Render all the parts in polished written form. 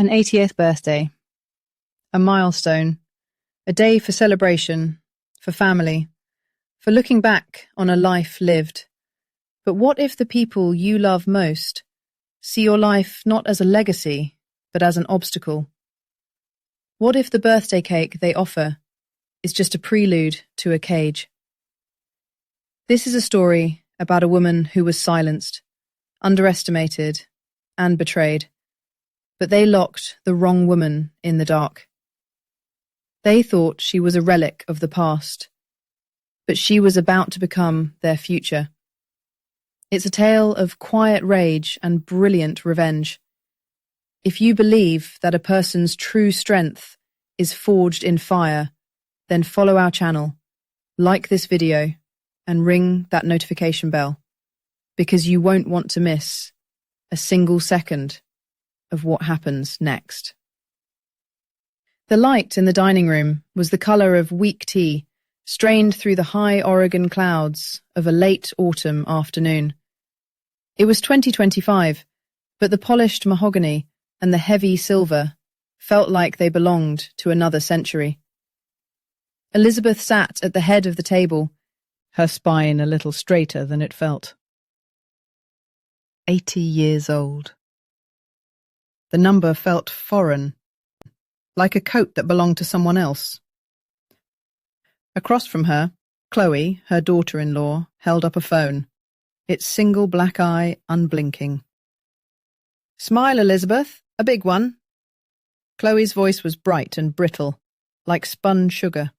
An 80th birthday. A milestone. A day for celebration, for family, for looking back on a life lived. But what if the people you love most see your life not as a legacy, but as an obstacle? What if the birthday cake they offer is just a prelude to a cage? This is a story about a woman who was silenced, underestimated, and betrayed. But they locked the wrong woman in the dark. They thought she was a relic of the past, but she was about to become their future. It's a tale of quiet rage and brilliant revenge. If you believe that a person's true strength is forged in fire, then follow our channel, like this video, and ring that notification bell, because you won't want to miss a single second of what happens next. The light in the dining room was the colour of weak tea, strained through the high Oregon clouds of a late autumn afternoon. It was 2025, but the polished mahogany and the heavy silver felt like they belonged to another century. Elizabeth sat at the head of the table, her spine a little straighter than it felt. 80 years old. The number felt foreign, like a coat that belonged to someone else. Across from her, Chloe, her daughter-in-law, held up a phone, its single black eye unblinking. "Smile, Elizabeth, a big one." Chloe's voice was bright and brittle, like spun sugar.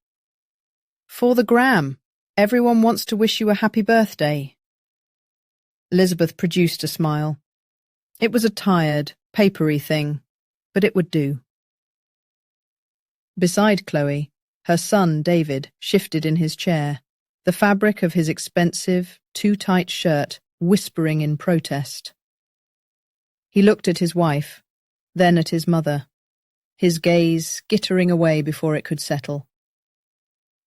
"For the gram. Everyone wants to wish you a happy birthday." Elizabeth produced a smile. It was a tired, papery thing, but it would do. Beside Chloe, her son David shifted in his chair, the fabric of his expensive, too-tight shirt whispering in protest. He looked at his wife, then at his mother, his gaze skittering away before it could settle.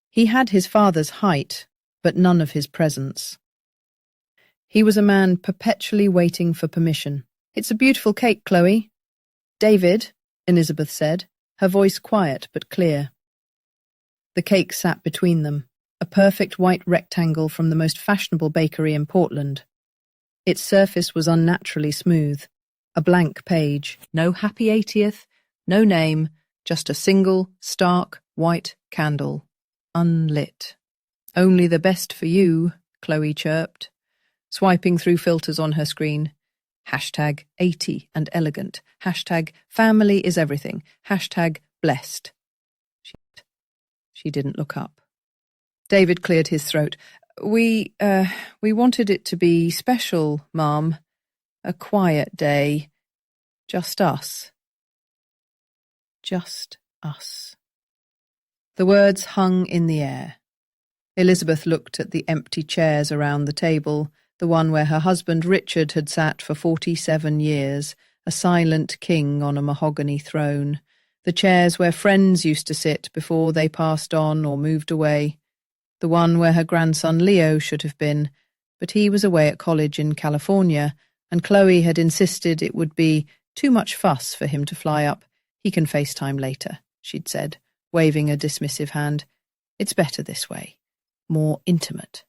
He had his father's height, but none of his presence. He was a man perpetually waiting for permission. "It's a beautiful cake, Chloe." "David," Elizabeth said, her voice quiet but clear. The cake sat between them, a perfect white rectangle from the most fashionable bakery in Portland. Its surface was unnaturally smooth, a blank page. No happy 80th, no name, just a single, stark, white candle, unlit. "Only the best for you," Chloe chirped, swiping through filters on her screen. Hashtag 80 and elegant. Hashtag family is everything. Hashtag blessed. She didn't look up. David cleared his throat. We wanted it to be special, Mom. A quiet day. Just us. Just us." The words hung in the air. Elizabeth looked at the empty chairs around the table, the one where her husband Richard had sat for 47 years, a silent king on a mahogany throne, the chairs where friends used to sit before they passed on or moved away, the one where her grandson Leo should have been, but he was away at college in California, and Chloe had insisted it would be too much fuss for him to fly up. "He can FaceTime later," she'd said, waving a dismissive hand. "It's better this way. More intimate."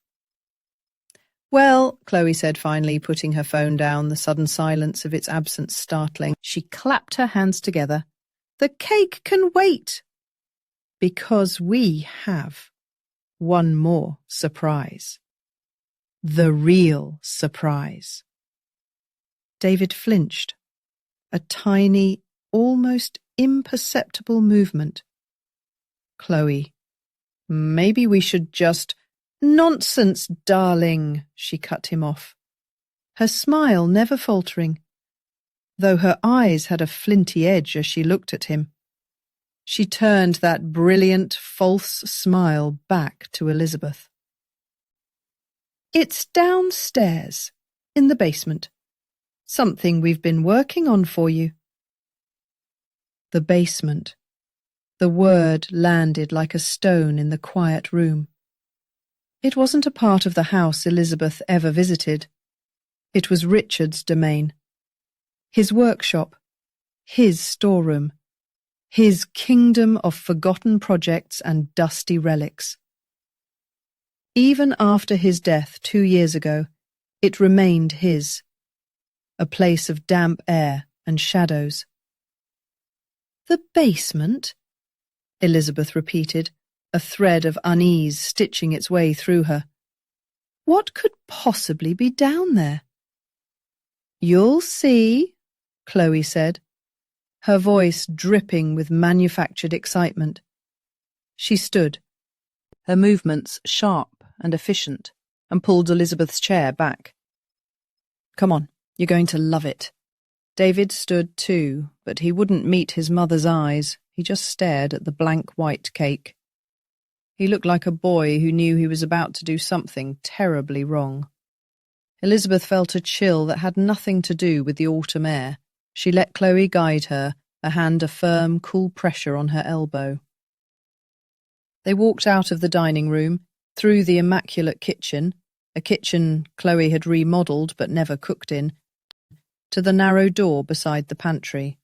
"Well," Chloe said finally, putting her phone down, the sudden silence of its absence startling. She clapped her hands together. "The cake can wait! Because we have one more surprise. The real surprise." David flinched. A tiny, almost imperceptible movement. "Chloe, maybe we should just—" "Nonsense, darling," she cut him off, her smile never faltering, though her eyes had a flinty edge as she looked at him. She turned that brilliant, false smile back to Elizabeth. "It's downstairs, in the basement. Something we've been working on for you." The basement. The word landed like a stone in the quiet room. It wasn't a part of the house Elizabeth ever visited. It was Richard's domain. His workshop, His storeroom. His kingdom of forgotten projects and dusty relics. Even after his death 2 years ago, it remained his. A place of damp air and shadows. The basement? Elizabeth repeated, a thread of unease stitching its way through her. What could possibly be down there? You'll see, Chloe said, her voice dripping with manufactured excitement. She stood, her movements sharp and efficient, and pulled Elizabeth's chair back. Come on, you're going to love it. David stood too, but he wouldn't meet his mother's eyes. He just stared at the blank white cake. He looked like a boy who knew he was about to do something terribly wrong. Elizabeth felt a chill that had nothing to do with the autumn air. She let Chloe guide her, a hand a firm, cool pressure on her elbow. They walked out of the dining room, through the immaculate kitchen, a kitchen Chloe had remodelled but never cooked in, to the narrow door beside the pantry.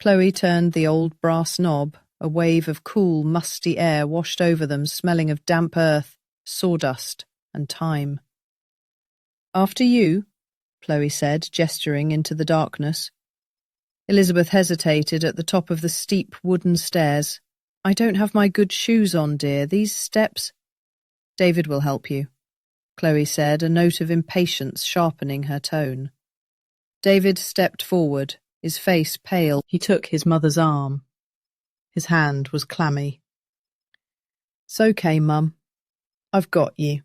Chloe turned the old brass knob. A wave of cool, musty air washed over them, smelling of damp earth, sawdust, and thyme. After you, Chloe said, gesturing into the darkness. Elizabeth hesitated at the top of the steep wooden stairs. I don't have my good shoes on, dear. These steps... David will help you, Chloe said, a note of impatience sharpening her tone. David stepped forward, his face pale. He took his mother's arm. His hand was clammy. It's okay, Mum. I've got you.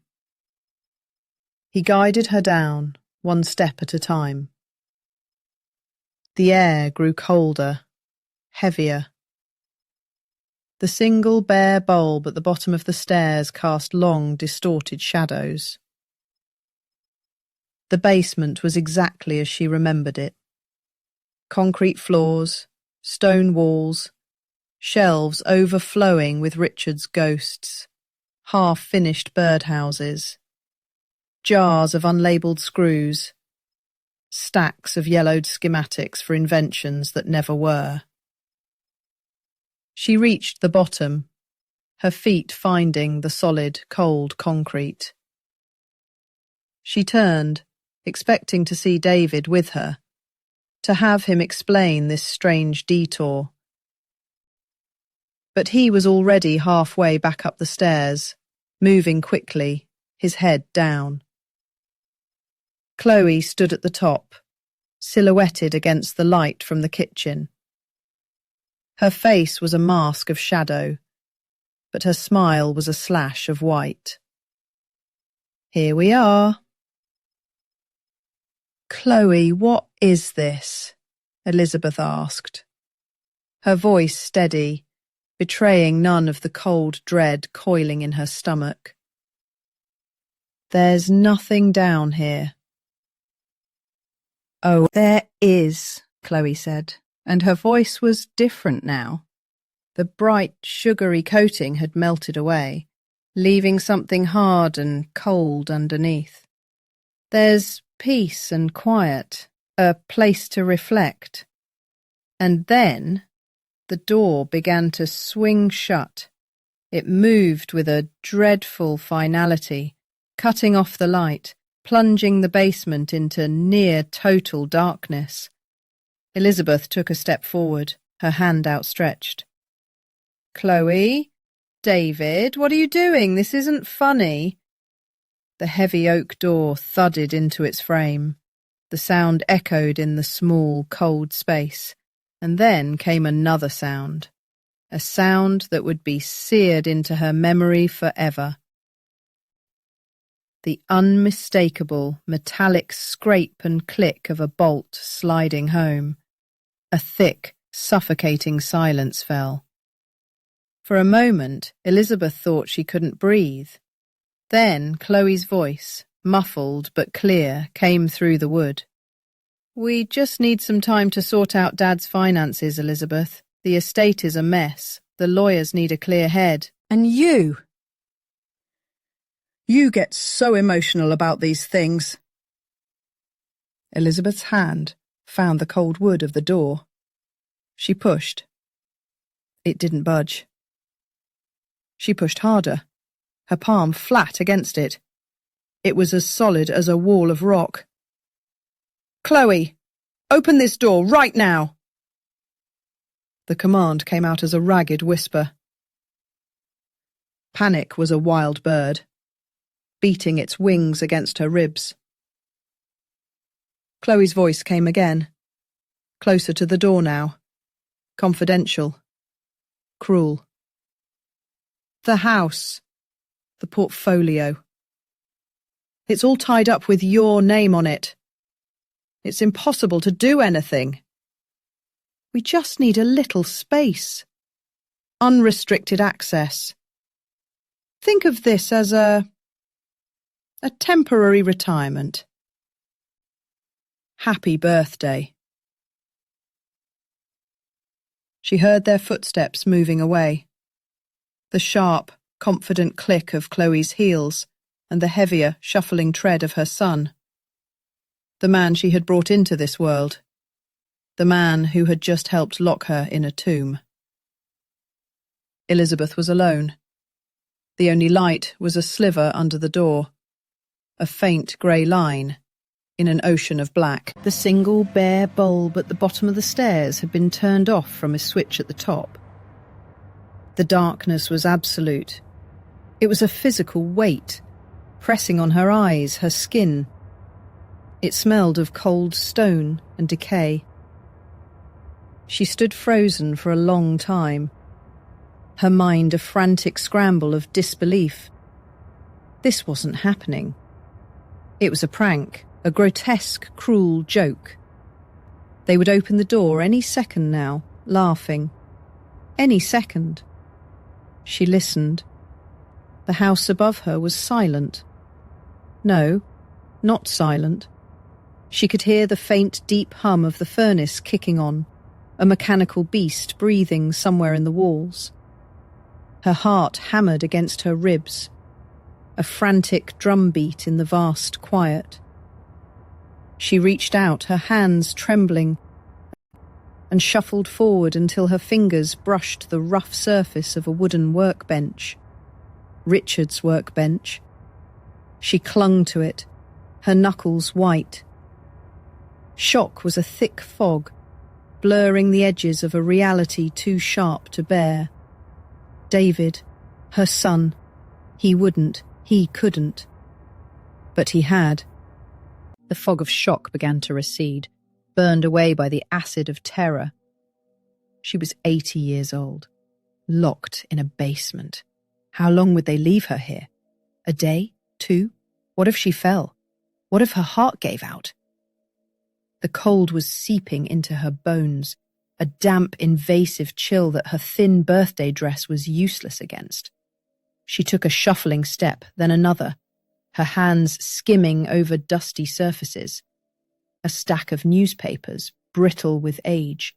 He guided her down, one step at a time. The air grew colder, heavier. The single bare bulb at the bottom of the stairs cast long, distorted shadows. The basement was exactly as she remembered it. Concrete floors, stone walls, shelves overflowing with Richard's ghosts, half-finished birdhouses, jars of unlabelled screws, stacks of yellowed schematics for inventions that never were. She reached the bottom, her feet finding the solid, cold concrete. She turned, expecting to see David with her, to have him explain this strange detour. But he was already halfway back up the stairs, moving quickly, his head down. Chloe stood at the top, silhouetted against the light from the kitchen. Her face was a mask of shadow, but her smile was a slash of white. Here we are. Chloe, what is this? Elizabeth asked, her voice steady, betraying none of the cold dread coiling in her stomach. There's nothing down here. Oh, there is, Chloe said, and her voice was different now. The bright, sugary coating had melted away, leaving something hard and cold underneath. There's peace and quiet, a place to reflect. And then the door began to swing shut. It moved with a dreadful finality, cutting off the light, plunging the basement into near-total darkness. Elizabeth took a step forward, her hand outstretched. Chloe? David, what are you doing? This isn't funny. The heavy oak door thudded into its frame. The sound echoed in the small, cold space. And then came another sound. A sound that would be seared into her memory forever. The unmistakable, metallic scrape and click of a bolt sliding home. A thick, suffocating silence fell. For a moment, Elizabeth thought she couldn't breathe. Then Chloe's voice, muffled but clear, came through the wood. We just need some time to sort out Dad's finances, Elizabeth. The estate is a mess. The lawyers need a clear head. And you get so emotional about these things. Elizabeth's hand found the cold wood of the door. She pushed. It didn't budge. She pushed harder, her palm flat against it. It was as solid as a wall of rock. "Chloe, open this door right now!" The command came out as a ragged whisper. Panic was a wild bird, beating its wings against her ribs. Chloe's voice came again, closer to the door now, confidential, cruel. "The house, the portfolio. It's all tied up with your name on it. It's impossible to do anything. We just need a little space. Unrestricted access. Think of this as a temporary retirement. Happy birthday." She heard their footsteps moving away. The sharp, confident click of Chloe's heels and the heavier, shuffling tread of her son. The man she had brought into this world. The man who had just helped lock her in a tomb. Elizabeth was alone. The only light was a sliver under the door, a faint grey line in an ocean of black. The single bare bulb at the bottom of the stairs had been turned off from a switch at the top. The darkness was absolute. It was a physical weight, pressing on her eyes, her skin. It smelled of cold stone and decay. She stood frozen for a long time, her mind a frantic scramble of disbelief. This wasn't happening. It was a prank, a grotesque, cruel joke. They would open the door any second now, laughing. Any second. She listened. The house above her was silent. No, not silent. She could hear the faint, deep hum of the furnace kicking on, a mechanical beast breathing somewhere in the walls. Her heart hammered against her ribs, a frantic drumbeat in the vast quiet. She reached out, her hands trembling, and shuffled forward until her fingers brushed the rough surface of a wooden workbench. Richard's workbench. She clung to it, her knuckles white. Shock was a thick fog, blurring the edges of a reality too sharp to bear. David, her son, he wouldn't, he couldn't. But he had. The fog of shock began to recede, burned away by the acid of terror. She was 80 years old, locked in a basement. How long would they leave her here? A day? 2? What if she fell? What if her heart gave out? The cold was seeping into her bones, a damp, invasive chill that her thin birthday dress was useless against. She took a shuffling step, then another, her hands skimming over dusty surfaces. A stack of newspapers, brittle with age,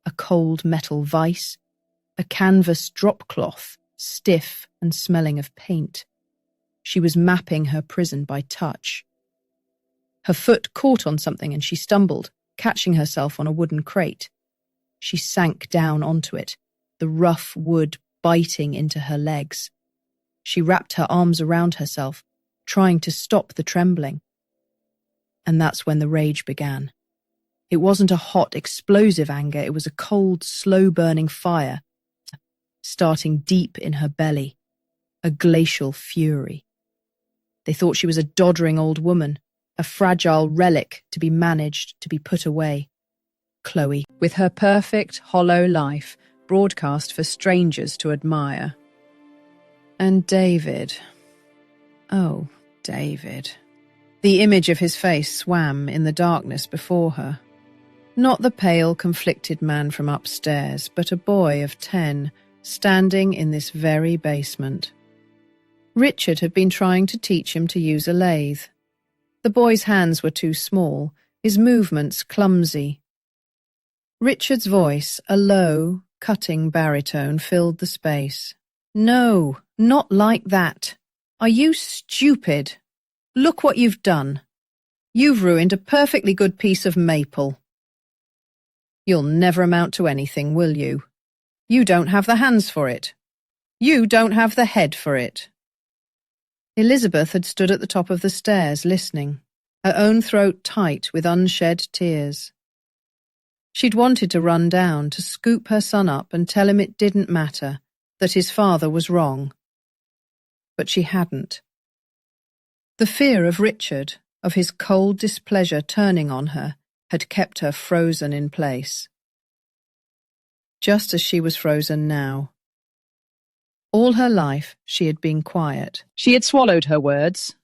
a cold metal vice, a canvas drop cloth, stiff and smelling of paint. She was mapping her prison by touch. Her foot caught on something and she stumbled, catching herself on a wooden crate. She sank down onto it, the rough wood biting into her legs. She wrapped her arms around herself, trying to stop the trembling. And that's when the rage began. It wasn't a hot, explosive anger, it was a cold, slow-burning fire, starting deep in her belly, a glacial fury. They thought she was a doddering old woman, a fragile relic to be managed, to be put away. Chloe, with her perfect, hollow life, broadcast for strangers to admire. And David. Oh, David. The image of his face swam in the darkness before her. Not the pale, conflicted man from upstairs, but a boy of 10, standing in this very basement. Richard had been trying to teach him to use a lathe. The boy's hands were too small, his movements clumsy. Richard's voice, a low, cutting baritone, filled the space. "No, not like that. Are you stupid? Look what you've done. You've ruined a perfectly good piece of maple." You'll never amount to anything, will you? You don't have the hands for it. You don't have the head for it. Elizabeth had stood at the top of the stairs listening, her own throat tight with unshed tears. She'd wanted to run down, to scoop her son up and tell him it didn't matter, that his father was wrong. But she hadn't. The fear of Richard, of his cold displeasure turning on her, had kept her frozen in place. Just as she was frozen now. All her life she had been quiet. She had swallowed her words,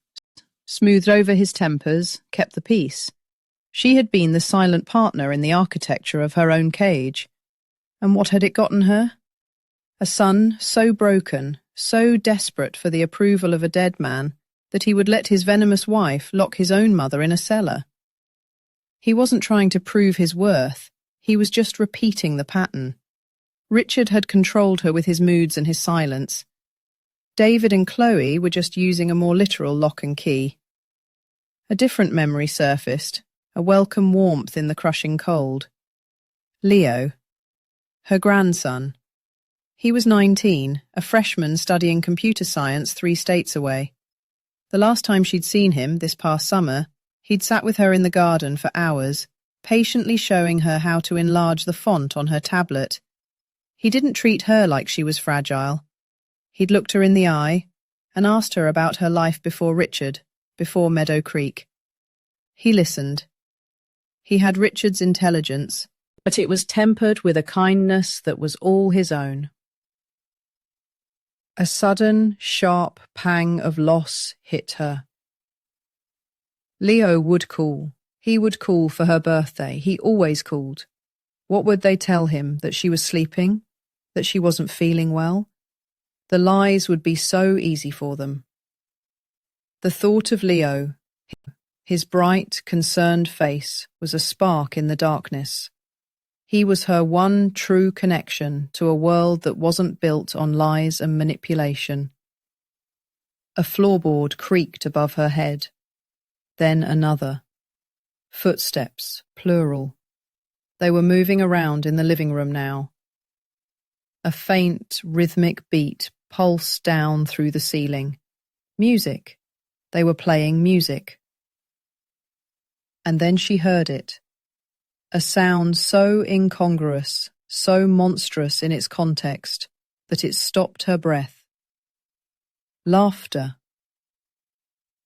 smoothed over his tempers, kept the peace. She had been the silent partner in the architecture of her own cage. And what had it gotten her? A son so broken, so desperate for the approval of a dead man, that he would let his venomous wife lock his own mother in a cellar. He wasn't trying to prove his worth, he was just repeating the pattern. Richard had controlled her with his moods and his silence. David and Chloe were just using a more literal lock and key. A different memory surfaced, a welcome warmth in the crushing cold. Leo, her grandson. He was 19, a freshman studying computer science 3 states away. The last time she'd seen him, this past summer, he'd sat with her in the garden for hours, patiently showing her how to enlarge the font on her tablet. He didn't treat her like she was fragile. He'd looked her in the eye and asked her about her life before Richard, before Meadow Creek. He listened. He had Richard's intelligence, but it was tempered with a kindness that was all his own. A sudden, sharp pang of loss hit her. Leo would call. He would call for her birthday. He always called. What would they tell him? That she was sleeping? That she wasn't feeling well? The lies would be so easy for them. The thought of Leo, his bright, concerned face, was a spark in the darkness. He was her one true connection to a world that wasn't built on lies and manipulation. A floorboard creaked above her head. Then another. Footsteps, plural. They were moving around in the living room now. A faint, rhythmic beat pulsed down through the ceiling. Music. They were playing music. And then she heard it. A sound so incongruous, so monstrous in its context, that it stopped her breath. Laughter.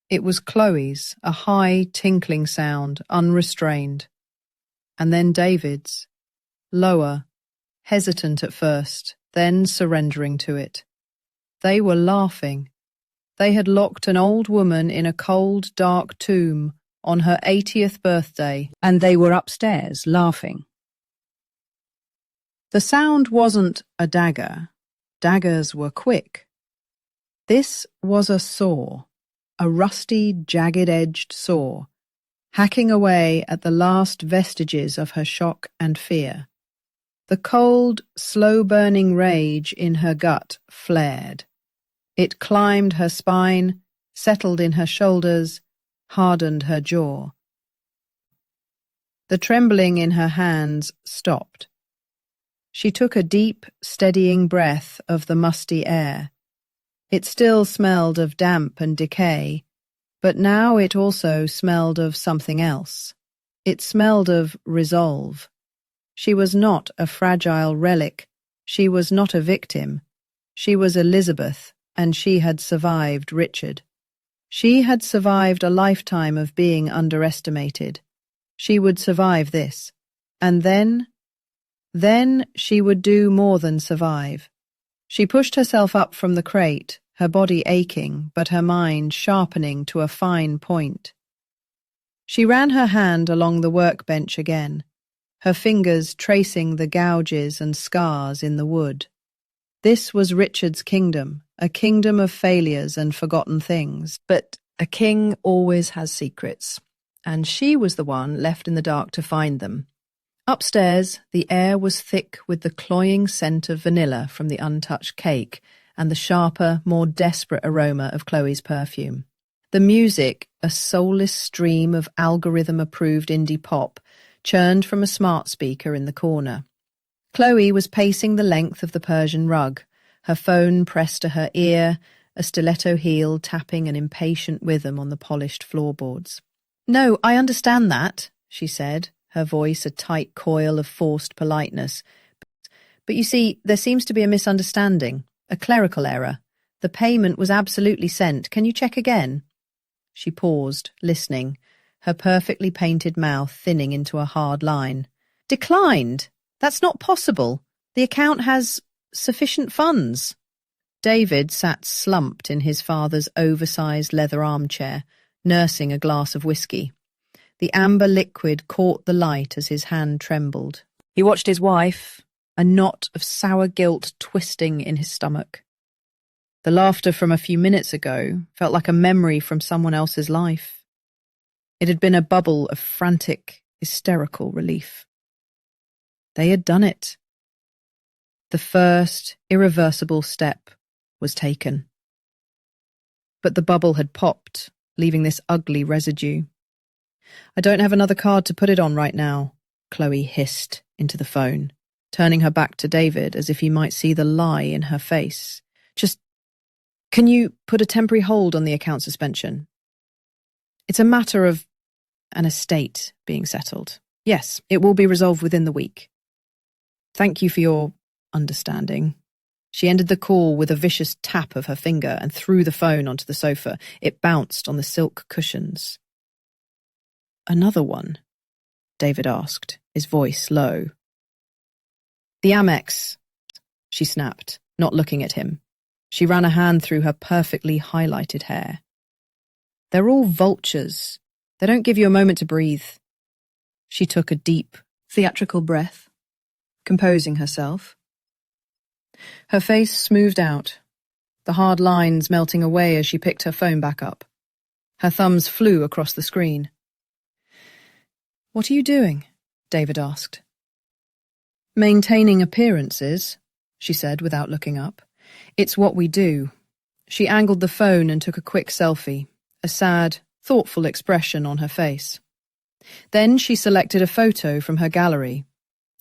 It was Chloe's, a high, tinkling sound, unrestrained. And then David's, lower, hesitant at first, then surrendering to it. They were laughing. They had locked an old woman in a cold, dark tomb on her 80th birthday, and they were upstairs laughing. The sound wasn't a dagger. Daggers were quick. This was a saw, a rusty, jagged-edged saw, hacking away at the last vestiges of her shock and fear. The cold, slow-burning rage in her gut flared. It climbed her spine, settled in her shoulders, hardened her jaw. The trembling in her hands stopped. She took a deep, steadying breath of the musty air. It still smelled of damp and decay, but now it also smelled of something else. It smelled of resolve. She was not a fragile relic. She was not a victim. She was Elizabeth, and she had survived Richard. She had survived a lifetime of being underestimated. She would survive this. And then she would do more than survive. She pushed herself up from the crate, her body aching, but her mind sharpening to a fine point. She ran her hand along the workbench again, her fingers tracing the gouges and scars in the wood. This was Richard's kingdom, a kingdom of failures and forgotten things. But a king always has secrets, and she was the one left in the dark to find them. Upstairs, the air was thick with the cloying scent of vanilla from the untouched cake and the sharper, more desperate aroma of Chloe's perfume. The music, a soulless stream of algorithm-approved indie pop, churned from a smart speaker in the corner. Chloe was pacing the length of the Persian rug, her phone pressed to her ear, a stiletto heel tapping an impatient rhythm on the polished floorboards. "No, I understand that," she said, her voice a tight coil of forced politeness. "But you see, there seems to be a misunderstanding, a clerical error. The payment was absolutely sent. Can you check again?" She paused, listening, her perfectly painted mouth thinning into a hard line. "Declined? That's not possible. The account has sufficient funds." David sat slumped in his father's oversized leather armchair, nursing a glass of whiskey. The amber liquid caught the light as his hand trembled. He watched his wife, a knot of sour guilt twisting in his stomach. The laughter from a few minutes ago felt like a memory from someone else's life. It had been a bubble of frantic, hysterical relief. They had done it. The first irreversible step was taken. But the bubble had popped, leaving this ugly residue. "I don't have another card to put it on right now," Chloe hissed into the phone, turning her back to David as if he might see the lie in her face. "Just, can you put a temporary hold on the account suspension? It's a matter of an estate being settled. Yes, it will be resolved within the week. Thank you for your understanding." She ended the call with a vicious tap of her finger and threw the phone onto the sofa. It bounced on the silk cushions. "Another one?" David asked, his voice low. "The Amex," she snapped, not looking at him. She ran a hand through her perfectly highlighted hair. "They're all vultures. They don't give you a moment to breathe." She took a deep, theatrical breath, composing herself. Her face smoothed out, the hard lines melting away as she picked her phone back up. Her thumbs flew across the screen. "What are you doing?" David asked. "Maintaining appearances," she said without looking up. "It's what we do." She angled the phone and took a quick selfie, a sad, thoughtful expression on her face. Then she selected a photo from her gallery,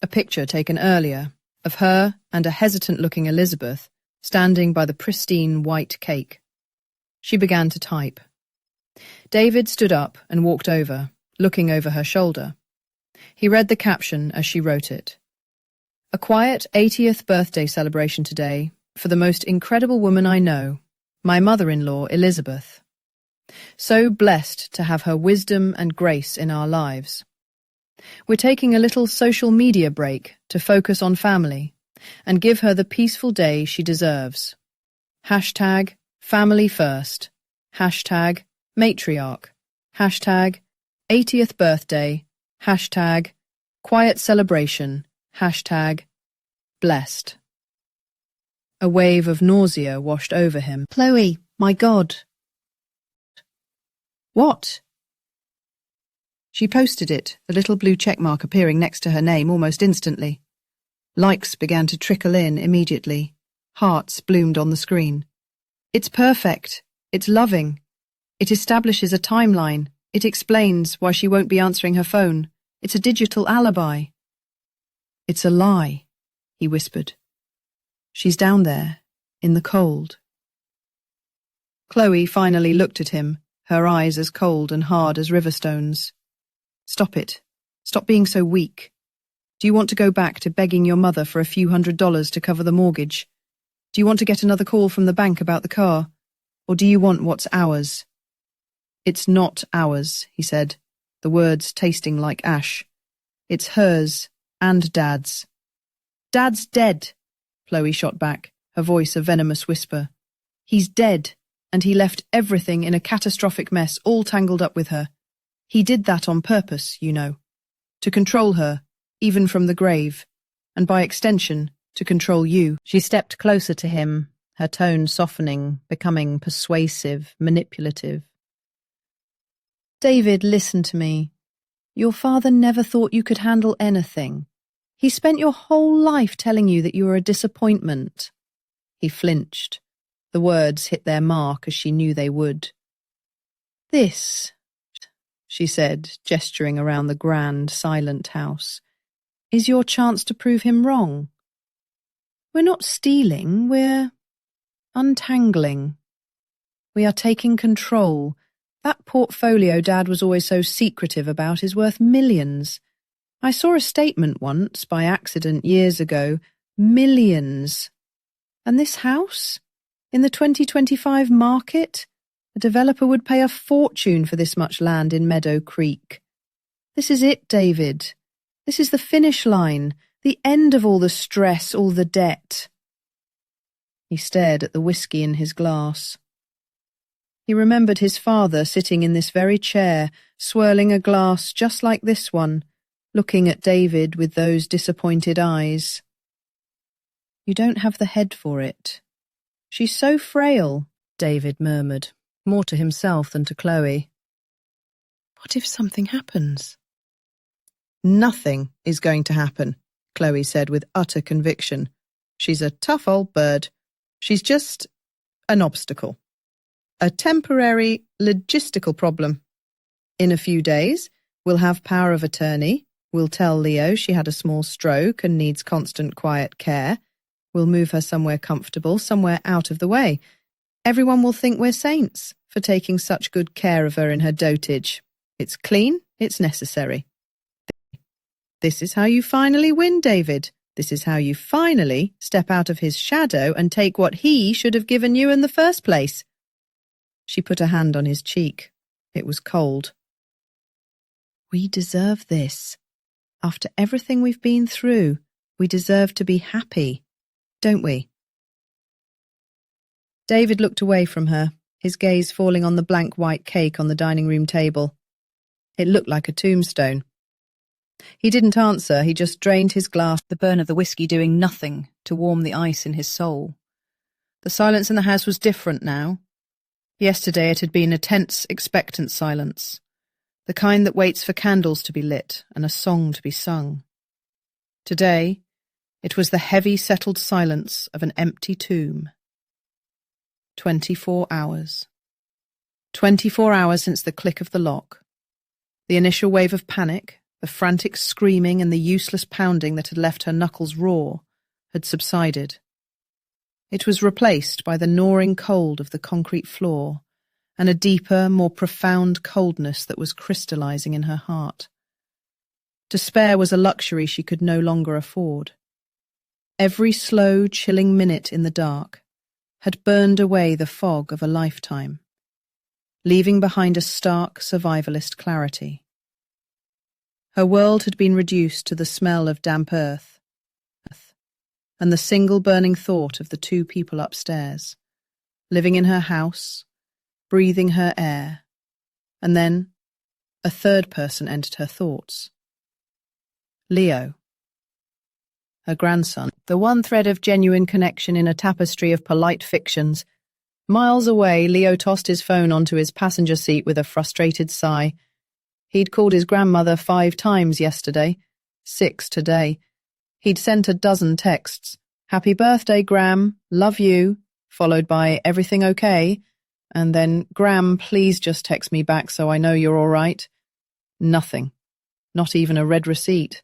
a picture taken earlier, of her and a hesitant-looking Elizabeth standing by the pristine white cake. She began to type. David stood up and walked over, looking over her shoulder. He read the caption as she wrote it. "A quiet 80th birthday celebration today for the most incredible woman I know, my mother-in-law Elizabeth. So blessed to have her wisdom and grace in our lives. We're taking a little social media break to focus on family and give her the peaceful day she deserves. Hashtag family first. Hashtag matriarch. Hashtag 80th birthday. Hashtag quiet celebration. Hashtag blessed." A wave of nausea washed over him. "Chloe, my God." "What?" She posted it, a little blue checkmark appearing next to her name almost instantly. Likes began to trickle in immediately. Hearts bloomed on the screen. "It's perfect. It's loving. It establishes a timeline. It explains why she won't be answering her phone. It's a digital alibi." "It's a lie," he whispered. "She's down there, in the cold." Chloe finally looked at him, her eyes as cold and hard as river stones. "Stop it. Stop being so weak. Do you want to go back to begging your mother for a few $100s to cover the mortgage? Do you want to get another call from the bank about the car? Or do you want what's ours?" "It's not ours," he said, the words tasting like ash. "It's hers and Dad's." "Dad's dead," Chloe shot back, her voice a venomous whisper. "He's dead, and he left everything in a catastrophic mess all tangled up with her. He did that on purpose, you know. To control her, even from the grave, and by extension, to control you." She stepped closer to him, her tone softening, becoming persuasive, manipulative. "David, listen to me. Your father never thought you could handle anything. He spent your whole life telling you that you were a disappointment." He flinched. The words hit their mark as she knew they would. "This she said, gesturing around the grand, silent house, is your chance to prove him wrong. We're not stealing, we're untangling. We are taking control. That portfolio Dad was always so secretive about is worth millions. I saw a statement once, by accident years ago, millions. And this house? In the 2025 market? A developer would pay a fortune for this much land in Meadow Creek. This is it, David. This is the finish line, the end of all the stress, all the debt. He stared at the whiskey in his glass. He remembered his father sitting in this very chair, swirling a glass just like this one, looking at David with those disappointed eyes. You don't have the head for it. She's so frail, David murmured, more to himself than to Chloe. What if something happens? Nothing is going to happen, Chloe said with utter conviction. She's a tough old bird. She's just an obstacle. A temporary logistical problem. In a few days, we'll have power of attorney. We'll tell Leo she had a small stroke and needs constant quiet care. We'll move her somewhere comfortable, somewhere out of the way. Everyone will think we're saints for taking such good care of her in her dotage. It's clean, it's necessary. This is how you finally win, David. This is how you finally step out of his shadow and take what he should have given you in the first place. She put a hand on his cheek. It was cold. We deserve this. After everything we've been through, we deserve to be happy, don't we? David looked away from her, his gaze falling on the blank white cake on the dining room table. It looked like a tombstone. He didn't answer, he just drained his glass, the burn of the whiskey doing nothing to warm the ice in his soul. The silence in the house was different now. Yesterday it had been a tense, expectant silence, the kind that waits for candles to be lit and a song to be sung. Today, it was the heavy, settled silence of an empty tomb. 24 hours. 24 hours since the click of the lock. The initial wave of panic, the frantic screaming and the useless pounding that had left her knuckles raw, had subsided. It was replaced by the gnawing cold of the concrete floor and a deeper, more profound coldness that was crystallizing in her heart. Despair was a luxury she could no longer afford. Every slow, chilling minute in the dark had burned away the fog of a lifetime, leaving behind a stark survivalist clarity. Her world had been reduced to the smell of damp earth, and the single burning thought of the two people upstairs, living in her house, breathing her air, and then a third person entered her thoughts. Leo. Her grandson, the one thread of genuine connection in a tapestry of polite fictions. Miles away, Leo tossed his phone onto his passenger seat with a frustrated sigh. He'd called his grandmother 5 times yesterday, 6 today. He'd sent a dozen texts. Happy birthday, Gram, love you, followed by everything okay, and then, Gram, please just text me back so I know you're all right. Nothing. Not even a red receipt.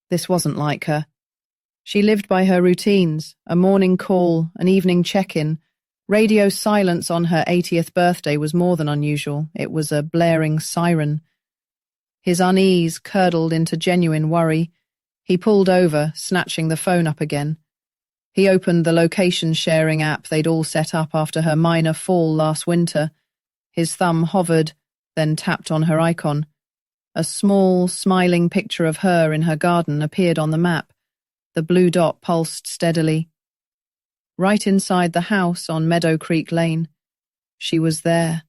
This wasn't like her. She lived by her routines, a morning call, an evening check-in. Radio silence on her 80th birthday was more than unusual. It was a blaring siren. His unease curdled into genuine worry. He pulled over, snatching the phone up again. He opened the location-sharing app they'd all set up after her minor fall last winter. His thumb hovered, then tapped on her icon. A small, smiling picture of her in her garden appeared on the map. The blue dot pulsed steadily. Right inside the house on Meadow Creek Lane. She was there.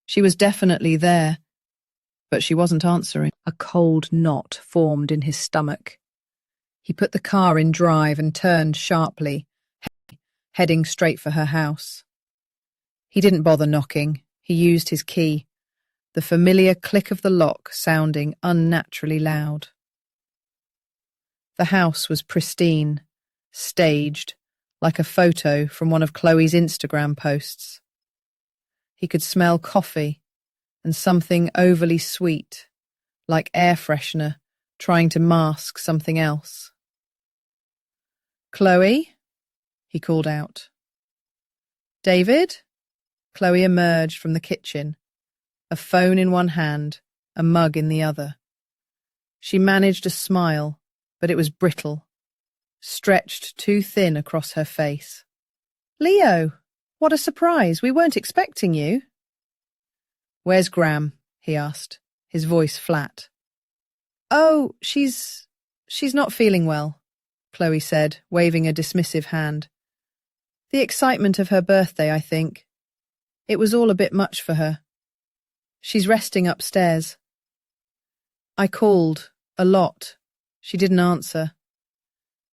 She was definitely there. But she wasn't answering. A cold knot formed in his stomach. He put the car in drive and turned sharply, heading straight for her house. He didn't bother knocking. He used his key, the familiar click of the lock sounding unnaturally loud. The house was pristine, staged, like a photo from one of Chloe's Instagram posts. He could smell coffee, and something overly sweet, like air freshener, trying to mask something else. "Chloe?" he called out. "David?" Chloe emerged from the kitchen, a phone in one hand, a mug in the other. She managed a smile, but it was brittle, stretched too thin across her face. "Leo, what a surprise. We weren't expecting you." "Where's Gram?" he asked, his voice flat. "Oh, she's not feeling well," Chloe said, waving a dismissive hand. "The excitement of her birthday, I think. It was all a bit much for her. She's resting upstairs." "I called, a lot. She didn't answer."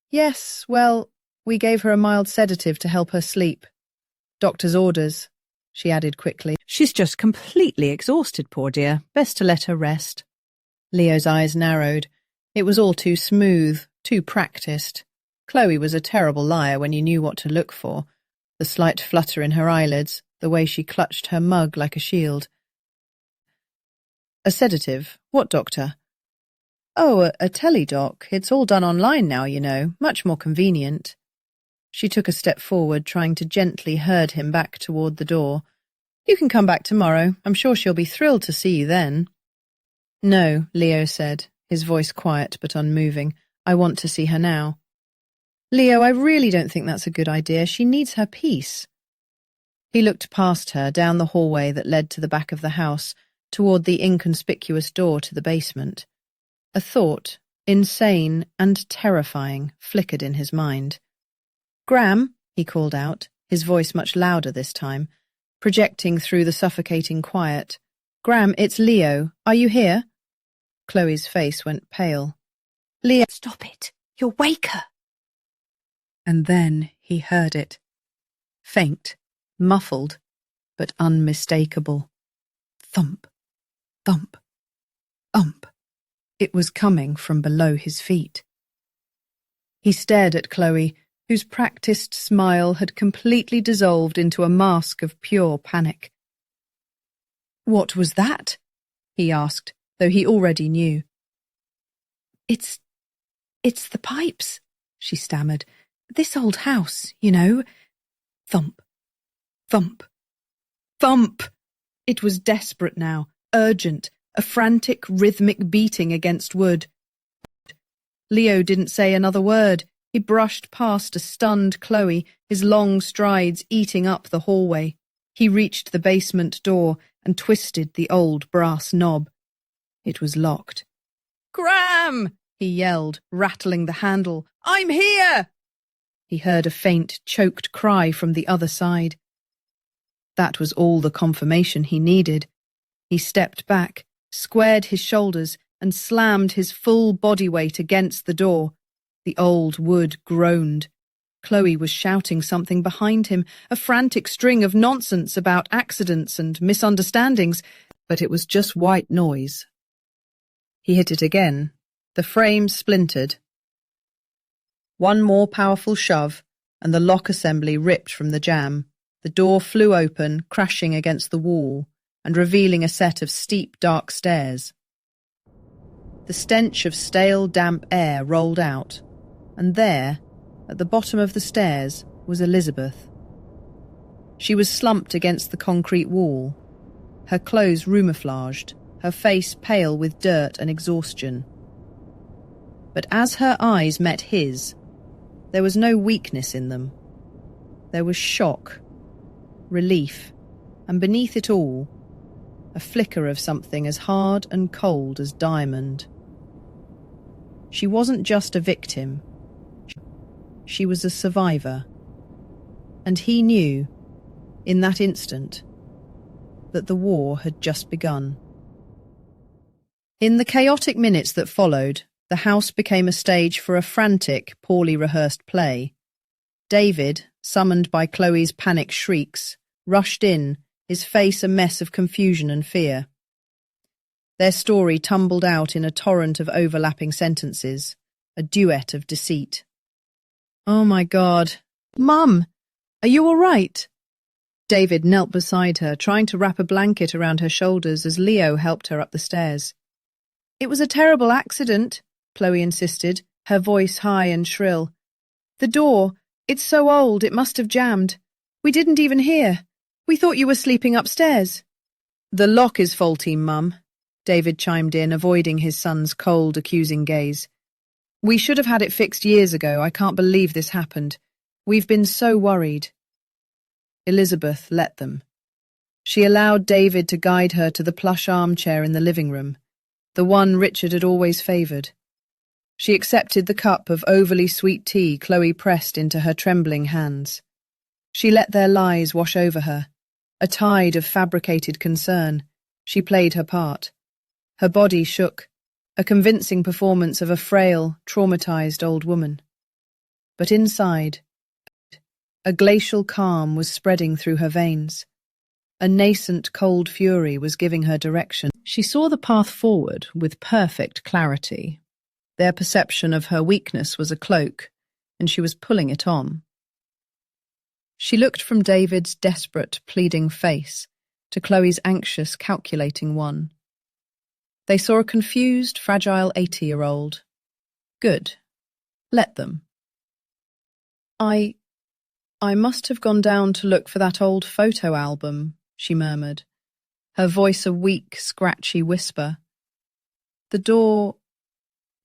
"Yes, well, we gave her a mild sedative to help her sleep. Doctor's orders," she added quickly. "She's just completely exhausted, poor dear. Best to let her rest." Leo's eyes narrowed. It was all too smooth, too practiced. Chloe was a terrible liar when you knew what to look for. The slight flutter in her eyelids, the way she clutched her mug like a shield. "A sedative? What doctor?" "Oh, a teledoc. It's all done online now, you know. Much more convenient." She took a step forward, trying to gently herd him back toward the door. "You can come back tomorrow. I'm sure she'll be thrilled to see you then." "No," Leo said, his voice quiet but unmoving. "I want to see her now." "Leo, I really don't think that's a good idea. She needs her peace." He looked past her, down the hallway that led to the back of the house, toward the inconspicuous door to the basement. A thought, insane and terrifying, flickered in his mind. "Gram," he called out, his voice much louder this time, projecting through the suffocating quiet. "Gram, it's Leo. Are you here?" Chloe's face went pale. "Leo, stop it. You'll wake her." And then he heard it. Faint, muffled, but unmistakable. Thump, thump, thump. It was coming from below his feet. He stared at Chloe, whose practiced smile had completely dissolved into a mask of pure panic. "What was that?" he asked, though he already knew. It's the pipes," she stammered. "This old house, you know." Thump, thump, thump. It was desperate now, urgent, a frantic, rhythmic beating against wood. Leo didn't say another word. He brushed past a stunned Chloe, his long strides eating up the hallway. He reached the basement door and twisted the old brass knob. It was locked. "Gram!" he yelled, rattling the handle. "I'm here!" He heard a faint, choked cry from the other side. That was all the confirmation he needed. He stepped back, squared his shoulders, and slammed his full body weight against the door. The old wood groaned. Chloe was shouting something behind him, a frantic string of nonsense about accidents and misunderstandings, but it was just white noise. He hit it again. The frame splintered. One more powerful shove, and the lock assembly ripped from the jamb. The door flew open, crashing against the wall, and revealing a set of steep, dark stairs. The stench of stale, damp air rolled out, and there, at the bottom of the stairs, was Elizabeth. She was slumped against the concrete wall, her clothes rumouflaged, her face pale with dirt and exhaustion. But as her eyes met his, there was no weakness in them. There was shock, relief, and beneath it all, a flicker of something as hard and cold as diamond. She wasn't just a victim. She was a survivor. And he knew, in that instant, that the war had just begun. In the chaotic minutes that followed, the house became a stage for a frantic, poorly rehearsed play. David, summoned by Chloe's panic shrieks, rushed in, his face a mess of confusion and fear. Their story tumbled out in a torrent of overlapping sentences, a duet of deceit. "Oh my God. Mum, are you all right?" David knelt beside her, trying to wrap a blanket around her shoulders as Leo helped her up the stairs. "It was a terrible accident," Chloe insisted, her voice high and shrill. "The door, it's so old it must have jammed. We didn't even hear. We thought you were sleeping upstairs." "The lock is faulty, Mum," David chimed in, avoiding his son's cold, accusing gaze. "We should have had it fixed years ago. I can't believe this happened. We've been so worried." Elizabeth let them. She allowed David to guide her to the plush armchair in the living room, the one Richard had always favoured. She accepted the cup of overly sweet tea Chloe pressed into her trembling hands. She let their lies wash over her. A tide of fabricated concern. She played her part. Her body shook, a convincing performance of a frail, traumatized old woman. But inside, a glacial calm was spreading through her veins. A nascent cold fury was giving her direction. She saw the path forward with perfect clarity. Their perception of her weakness was a cloak, and she was pulling it on. She looked from David's desperate, pleading face to Chloe's anxious, calculating one. They saw a confused, fragile 80-year-old. Good. Let them. I must have gone down to look for that old photo album, she murmured, her voice a weak, scratchy whisper. The door,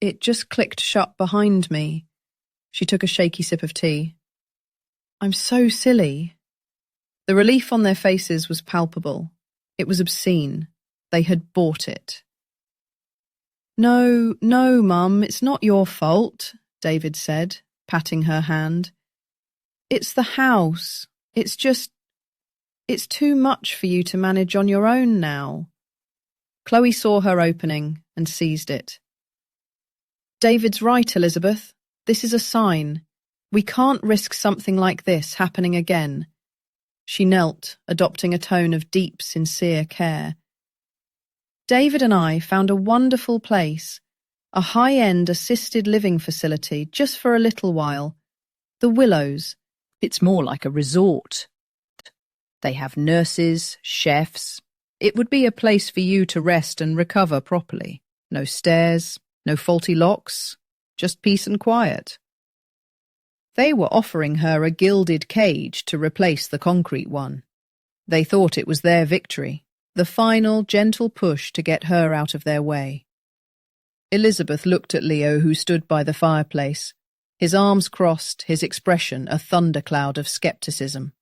it just clicked shut behind me. She took a shaky sip of tea. I'm so silly. The relief on their faces was palpable. It was obscene. They had bought it. No, Mum, it's not your fault, David said, patting her hand. It's the house. It's too much for you to manage on your own now. Chloe saw her opening and seized it. David's right, Elizabeth. This is a sign. We can't risk something like this happening again. She knelt, adopting a tone of deep, sincere care. David and I found a wonderful place, a high-end assisted living facility, just for a little while. The Willows. It's more like a resort. They have nurses, chefs. It would be a place for you to rest and recover properly. No stairs, no faulty locks, just peace and quiet. They were offering her a gilded cage to replace the concrete one. They thought it was their victory, the final gentle push to get her out of their way. Elizabeth looked at Leo, who stood by the fireplace, his arms crossed, his expression a thundercloud of skepticism.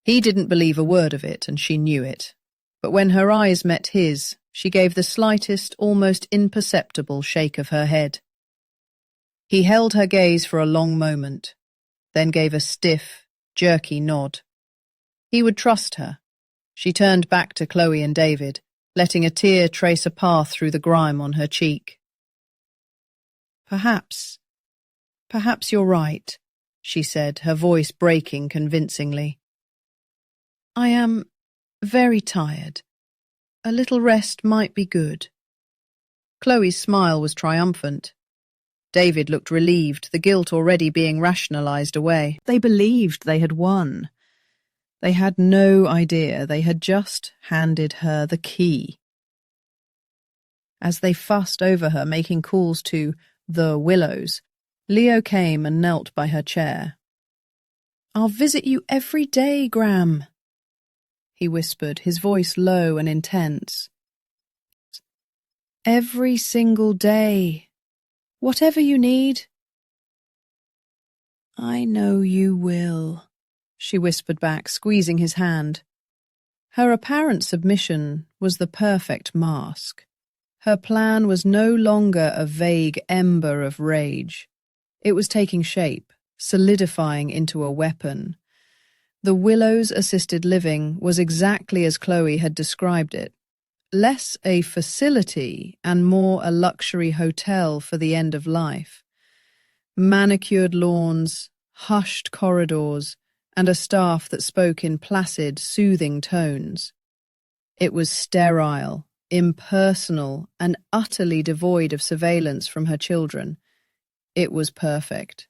He didn't believe a word of it, and she knew it. But when her eyes met his, she gave the slightest, almost imperceptible shake of her head. He held her gaze for a long moment, then gave a stiff, jerky nod. He would trust her. She turned back to Chloe and David, letting a tear trace a path through the grime on her cheek. Perhaps you're right, she said, her voice breaking convincingly. I am very tired. A little rest might be good. Chloe's smile was triumphant. David looked relieved, the guilt already being rationalized away. They believed they had won. They had no idea they had just handed her the key. As they fussed over her, making calls to the Willows, Leo came and knelt by her chair. I'll visit you every day, Gram, he whispered, his voice low and intense. Every single day. Whatever you need. I know you will, she whispered back, squeezing his hand. Her apparent submission was the perfect mask. Her plan was no longer a vague ember of rage. It was taking shape, solidifying into a weapon. The Willows assisted living was exactly as Chloe had described it. Less a facility and more a luxury hotel for the end of life. Manicured lawns, hushed corridors, and a staff that spoke in placid, soothing tones. It was sterile, impersonal, and utterly devoid of surveillance from her children. It was perfect.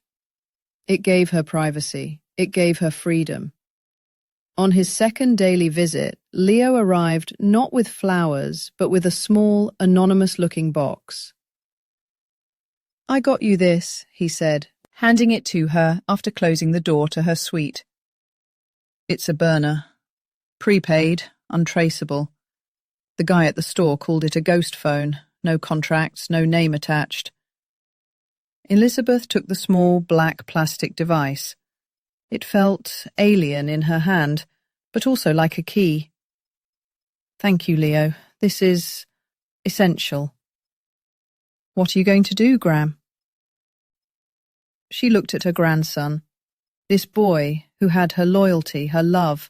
It gave her privacy. It gave her freedom. On his second daily visit, Leo arrived not with flowers, but with a small, anonymous-looking box. "I got you this," he said, handing it to her after closing the door to her suite. "It's a burner. Prepaid, untraceable. The guy at the store called it a ghost phone. No contracts, no name attached." Elizabeth took the small black plastic device. It felt alien in her hand, but also like a key. "Thank you, Leo. This is essential." "What are you going to do, Gram?" She looked at her grandson. This boy who had her loyalty, her love.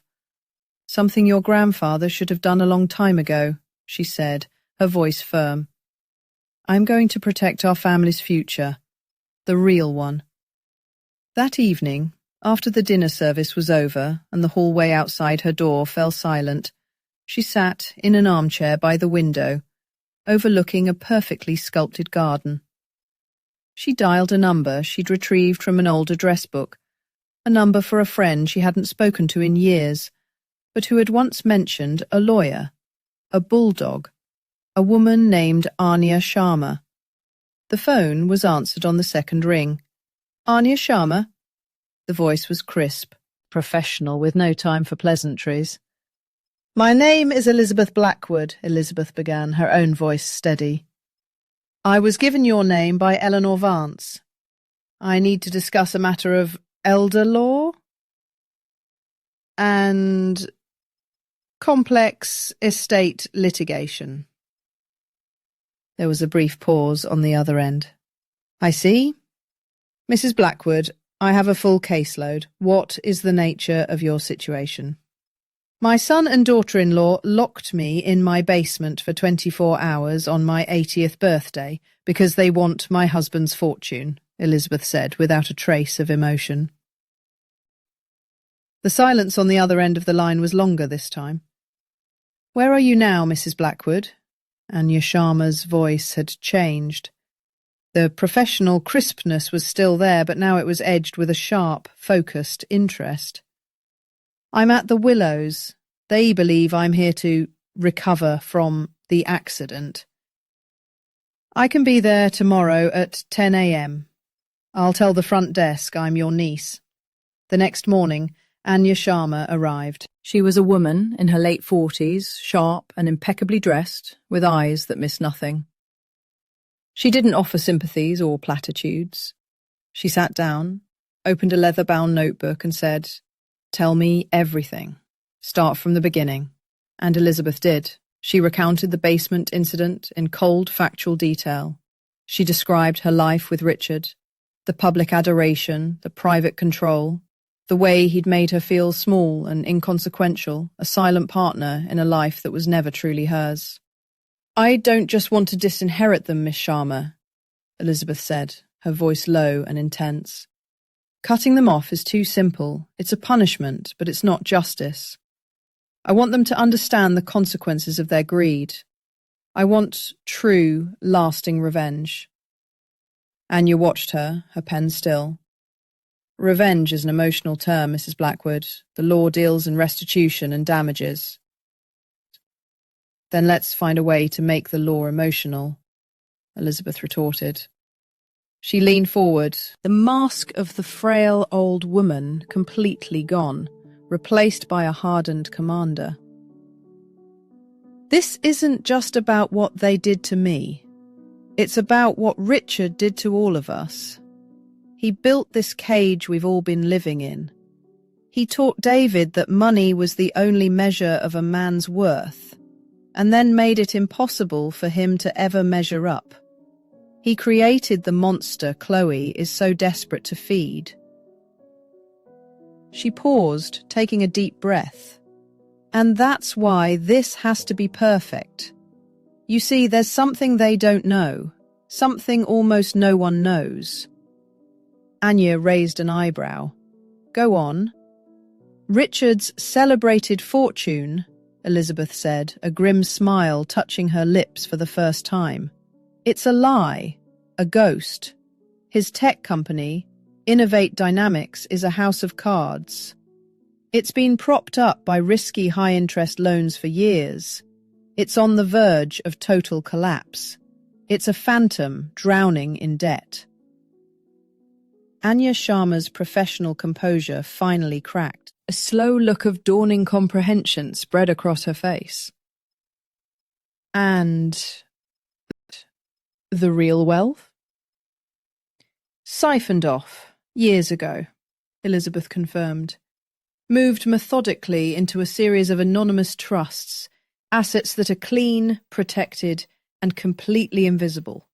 "Something your grandfather should have done a long time ago," she said, her voice firm. "I'm going to protect our family's future. The real one." That evening, after the dinner service was over and the hallway outside her door fell silent, she sat in an armchair by the window, overlooking a perfectly sculpted garden. She dialed a number she'd retrieved from an old address book, a number for a friend she hadn't spoken to in years, but who had once mentioned a lawyer, a bulldog, a woman named Anya Sharma. The phone was answered on the second ring. "Anya Sharma?" The voice was crisp, professional, with no time for pleasantries. "My name is Elizabeth Blackwood," Elizabeth began, her own voice steady. "I was given your name by Eleanor Vance. I need to discuss a matter of elder law and complex estate litigation." There was a brief pause on the other end. "I see. Mrs. Blackwood, I have a full caseload. What is the nature of your situation?" "My son and daughter-in-law locked me in my basement for 24 hours on my 80th birthday because they want my husband's fortune," Elizabeth said without a trace of emotion. The silence on the other end of the line was longer this time. "Where are you now, Mrs. Blackwood?" Anya Sharma's voice had changed. The professional crispness was still there, but now it was edged with a sharp, focused interest. "I'm at the Willows. They believe I'm here to recover from the accident. I can be there tomorrow at 10 a.m. I'll tell the front desk I'm your niece." The next morning, Anya Sharma arrived. She was a woman in her late 40s, sharp and impeccably dressed, with eyes that missed nothing. She didn't offer sympathies or platitudes. She sat down, opened a leather-bound notebook and said, "Tell me everything. Start from the beginning." And Elizabeth did. She recounted the basement incident in cold, factual detail. She described her life with Richard, the public adoration, the private control, the way he'd made her feel small and inconsequential, a silent partner in a life that was never truly hers. "I don't just want to disinherit them, Miss Sharma," Elizabeth said, her voice low and intense. "Cutting them off is too simple. It's a punishment, but it's not justice. I want them to understand the consequences of their greed. I want true, lasting revenge." Anya watched her, her pen still. "Revenge is an emotional term, Mrs. Blackwood. The law deals in restitution and damages." "Then let's find a way to make the law emotional," Elizabeth retorted. She leaned forward, the mask of the frail old woman completely gone, replaced by a hardened commander. "This isn't just about what they did to me. It's about what Richard did to all of us. He built this cage we've all been living in. He taught David that money was the only measure of a man's worth, and then made it impossible for him to ever measure up. He created the monster Chloe is so desperate to feed." She paused, taking a deep breath. "And that's why this has to be perfect. You see, there's something they don't know, something almost no one knows." Anya raised an eyebrow. "Go on." "Richard's celebrated fortune," Elizabeth said, a grim smile touching her lips for the first time. "It's a lie, a ghost. His tech company, Innovate Dynamics, is a house of cards. It's been propped up by risky high-interest loans for years. It's on the verge of total collapse. It's a phantom drowning in debt. Anya Sharma's professional composure finally cracked. A slow look of dawning comprehension spread across her face. And the real wealth? Siphoned off, years ago, Elizabeth confirmed. Moved methodically into a series of anonymous trusts, assets that are clean, protected, and completely invisible.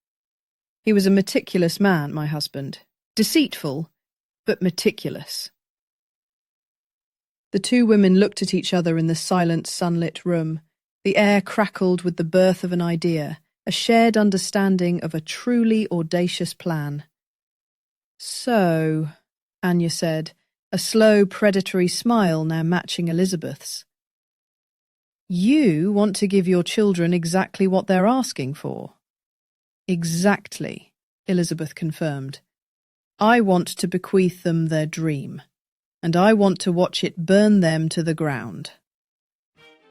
He was a meticulous man, my husband. Deceitful, but meticulous. The two women looked at each other in the silent, sunlit room. The air crackled with the birth of an idea, a shared understanding of a truly audacious plan. So, Anya said, a slow, predatory smile now matching Elizabeth's. You want to give your children exactly what they're asking for. Exactly, Elizabeth confirmed. I want to bequeath them their dream, and I want to watch it burn them to the ground.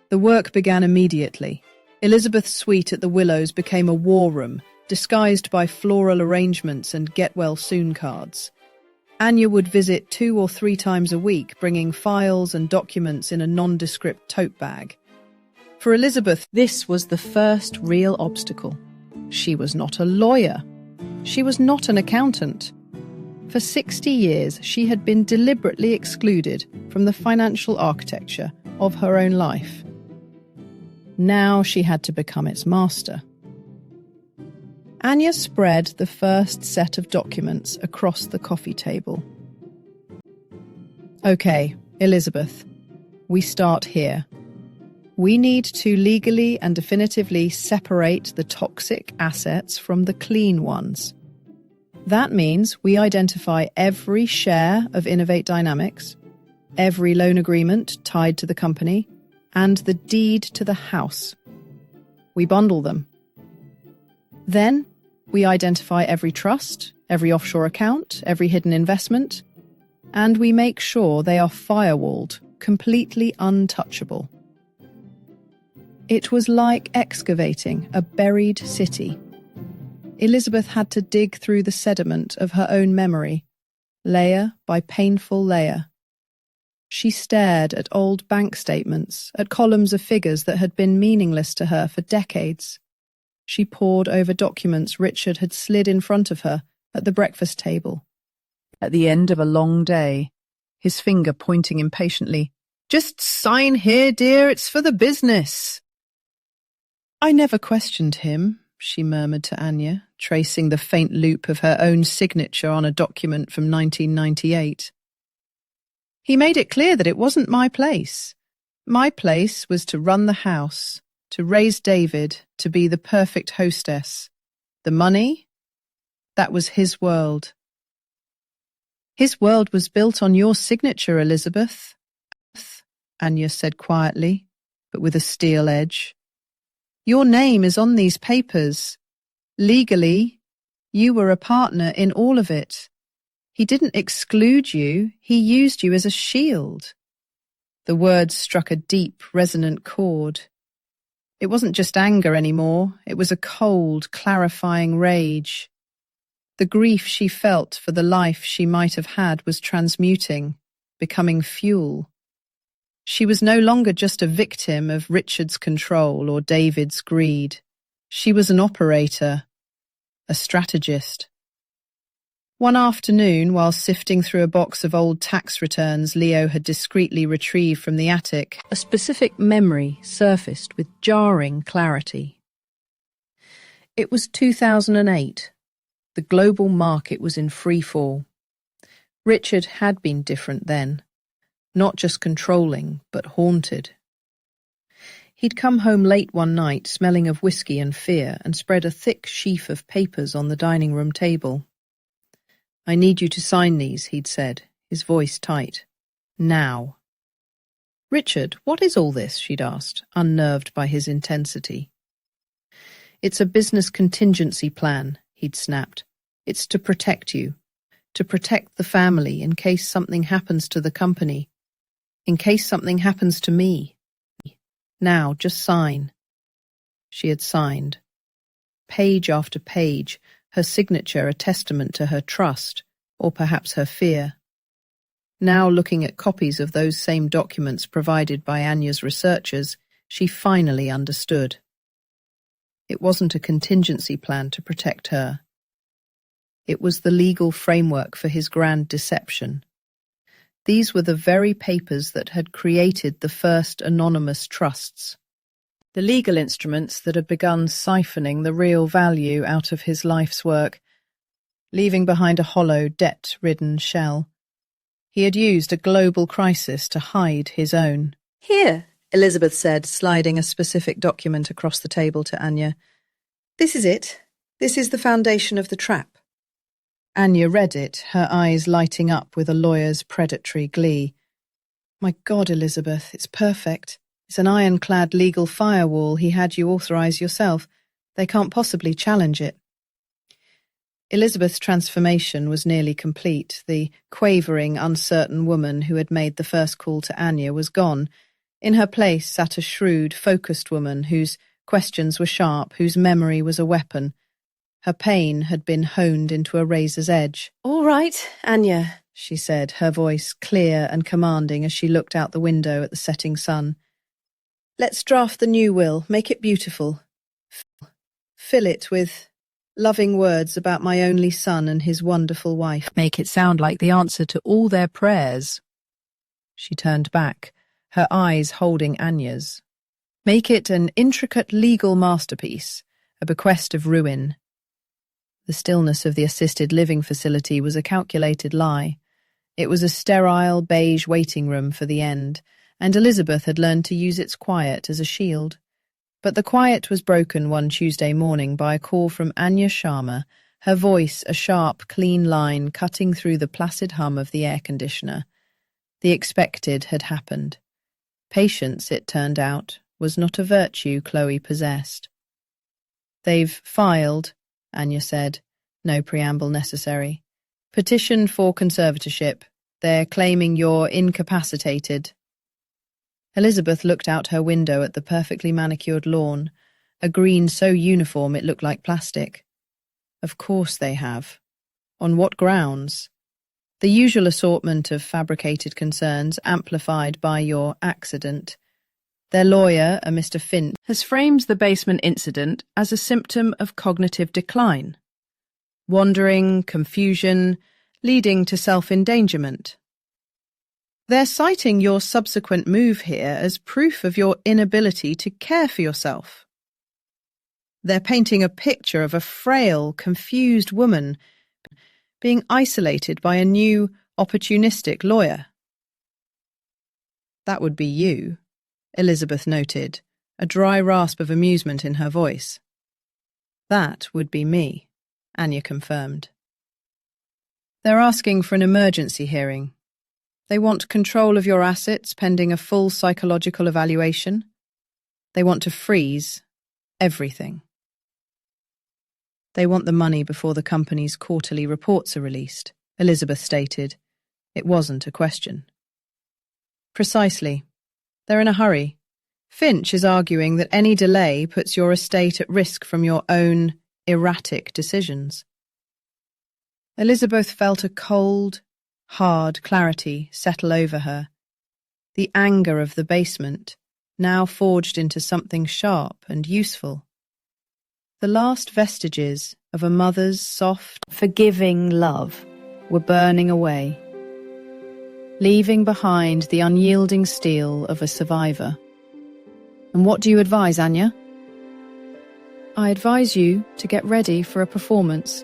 The work began immediately. Elizabeth's suite at the Willows became a war room, disguised by floral arrangements and get-well-soon cards. Anya would visit 2 or 3 times a week, bringing files and documents in a nondescript tote bag. For Elizabeth, this was the first real obstacle. She was not a lawyer. She was not an accountant. For 60 years, she had been deliberately excluded from the financial architecture of her own life. Now she had to become its master. Anya spread the first set of documents across the coffee table. Okay, Elizabeth, we start here. We need to legally and definitively separate the toxic assets from the clean ones. That means we identify every share of Innovate Dynamics, every loan agreement tied to the company, and the deed to the house. We bundle them. Then we identify every trust, every offshore account, every hidden investment, and we make sure they are firewalled, completely untouchable. It was like excavating a buried city. Elizabeth had to dig through the sediment of her own memory, layer by painful layer. She stared at old bank statements, at columns of figures that had been meaningless to her for decades. She pored over documents Richard had slid in front of her at the breakfast table. At the end of a long day, his finger pointing impatiently, "Just sign here, dear, it's for the business." "I never questioned him," she murmured to Anya, tracing the faint loop of her own signature on a document from 1998. "He made it clear that it wasn't my place. My place was to run the house, to raise David, to be the perfect hostess. The money? That was his world." "His world was built on your signature, Elizabeth," Anya said quietly, but with a steel edge. "Your name is on these papers. Legally, you were a partner in all of it. He didn't exclude you, he used you as a shield." The words struck a deep, resonant chord. It wasn't just anger anymore, it was a cold, clarifying rage. The grief she felt for the life she might have had was transmuting, becoming fuel. She was no longer just a victim of Richard's control or David's greed. She was an operator, a strategist. One afternoon, while sifting through a box of old tax returns Leo had discreetly retrieved from the attic, a specific memory surfaced with jarring clarity. It was 2008. The global market was in free fall. Richard had been different then. Not just controlling, but haunted. He'd come home late one night, smelling of whiskey and fear, and spread a thick sheaf of papers on the dining room table. "I need you to sign these," he'd said, his voice tight. "Now." "Richard, what is all this?" she'd asked, unnerved by his intensity. "It's a business contingency plan," he'd snapped. "It's to protect you, to protect the family in case something happens to the company. In case something happens to me. Now, just sign. She had signed. Page after page, her signature a testament to her trust, or perhaps her fear. Now, looking at copies of those same documents provided by Anya's researchers, she finally understood. It wasn't a contingency plan to protect her. It was the legal framework for his grand deception. These were the very papers that had created the first anonymous trusts. The legal instruments that had begun siphoning the real value out of his life's work, leaving behind a hollow, debt-ridden shell. He had used a global crisis to hide his own. Here, Elizabeth said, sliding a specific document across the table to Anya. This is it. This is the foundation of the trap. Anya read it, her eyes lighting up with a lawyer's predatory glee. My God, Elizabeth, it's perfect. It's an ironclad legal firewall he had you authorize yourself. They can't possibly challenge it. Elizabeth's transformation was nearly complete. The quavering, uncertain woman who had made the first call to Anya was gone. In her place sat a shrewd, focused woman whose questions were sharp, whose memory was a weapon. Her pain had been honed into a razor's edge. All right, Anya, she said, her voice clear and commanding as she looked out the window at the setting sun. Let's draft the new will, make it beautiful. Fill it with loving words about my only son and his wonderful wife. Make it sound like the answer to all their prayers. She turned back, her eyes holding Anya's. Make it an intricate legal masterpiece, a bequest of ruin. The stillness of the assisted living facility was a calculated lie. It was a sterile, beige waiting room for the end, and Elizabeth had learned to use its quiet as a shield. But the quiet was broken one Tuesday morning by a call from Anya Sharma, her voice a sharp, clean line cutting through the placid hum of the air conditioner. The expected had happened. Patience, it turned out, was not a virtue Chloe possessed. They've filed, Anya said, no preamble necessary. Petition for conservatorship. They're claiming you're incapacitated. Elizabeth looked out her window at the perfectly manicured lawn, a green so uniform it looked like plastic. Of course they have. On what grounds? The usual assortment of fabricated concerns amplified by your accident. Their lawyer, a Mr. Finch, has framed the basement incident as a symptom of cognitive decline. Wandering, confusion, leading to self-endangerment. They're citing your subsequent move here as proof of your inability to care for yourself. They're painting a picture of a frail, confused woman being isolated by a new, opportunistic lawyer. That would be you, Elizabeth noted, a dry rasp of amusement in her voice. That would be me, Anya confirmed. They're asking for an emergency hearing. They want control of your assets pending a full psychological evaluation. They want to freeze everything. They want the money before the company's quarterly reports are released, Elizabeth stated. It wasn't a question. Precisely. They're in a hurry. Finch is arguing that any delay puts your estate at risk from your own erratic decisions. Elizabeth felt a cold, hard clarity settle over her. The anger of the basement, now forged into something sharp and useful. The last vestiges of a mother's soft, forgiving love were burning away, leaving behind the unyielding steel of a survivor. And what do you advise, Anya? I advise you to get ready for a performance.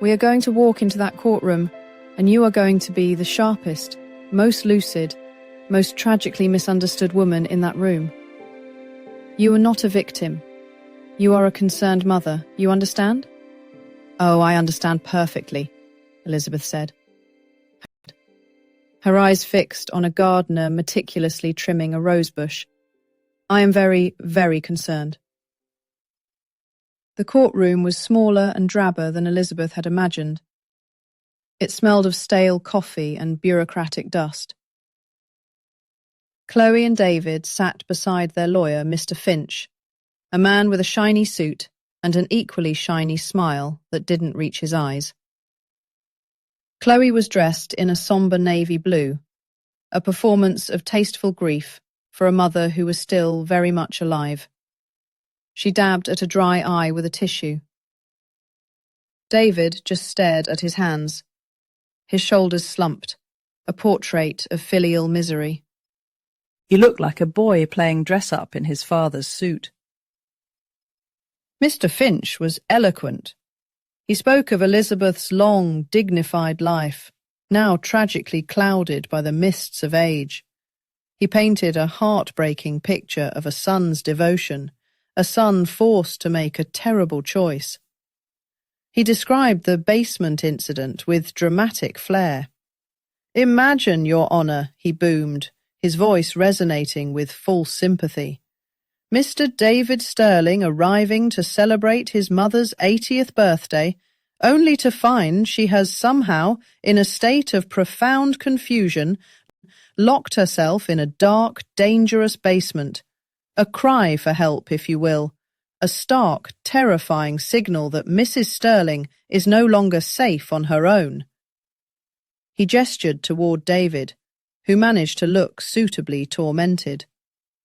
We are going to walk into that courtroom, and you are going to be the sharpest, most lucid, most tragically misunderstood woman in that room. You are not a victim. You are a concerned mother. You understand? Oh, I understand perfectly, Elizabeth said. Her eyes fixed on a gardener meticulously trimming a rosebush. I am very, very concerned. The courtroom was smaller and drabber than Elizabeth had imagined. It smelled of stale coffee and bureaucratic dust. Chloe and David sat beside their lawyer, Mr. Finch, a man with a shiny suit and an equally shiny smile that didn't reach his eyes. Chloe was dressed in a sombre navy blue, a performance of tasteful grief for a mother who was still very much alive. She dabbed at a dry eye with a tissue. David just stared at his hands. His shoulders slumped, a portrait of filial misery. He looked like a boy playing dress-up in his father's suit. Mr. Finch was eloquent. He spoke of Elizabeth's long, dignified life, now tragically clouded by the mists of age. He painted a heartbreaking picture of a son's devotion, a son forced to make a terrible choice. He described the basement incident with dramatic flair. "Imagine, Your Honour," he boomed, his voice resonating with false sympathy. "Mr. David Sterling arriving to celebrate his mother's 80th birthday, only to find she has somehow, in a state of profound confusion, locked herself in a dark, dangerous basement. A cry for help, if you will. A stark, terrifying signal that Mrs. Sterling is no longer safe on her own." He gestured toward David, who managed to look suitably tormented.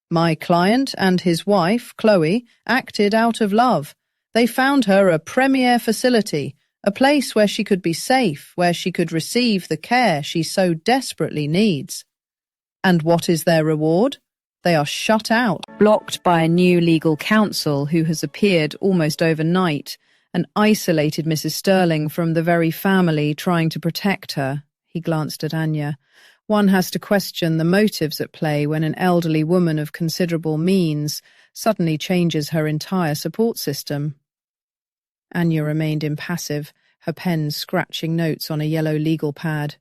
"My client and his wife, Chloe, acted out of love. They found her a premier facility, a place where she could be safe, where she could receive the care she so desperately needs. And what is their reward? They are shut out, blocked by a new legal counsel who has appeared almost overnight and isolated Mrs. Sterling from the very family trying to protect her." He glanced at Anya. "One has to question the motives at play when an elderly woman of considerable means suddenly changes her entire support system." Anya remained impassive, her pen scratching notes on a yellow legal pad.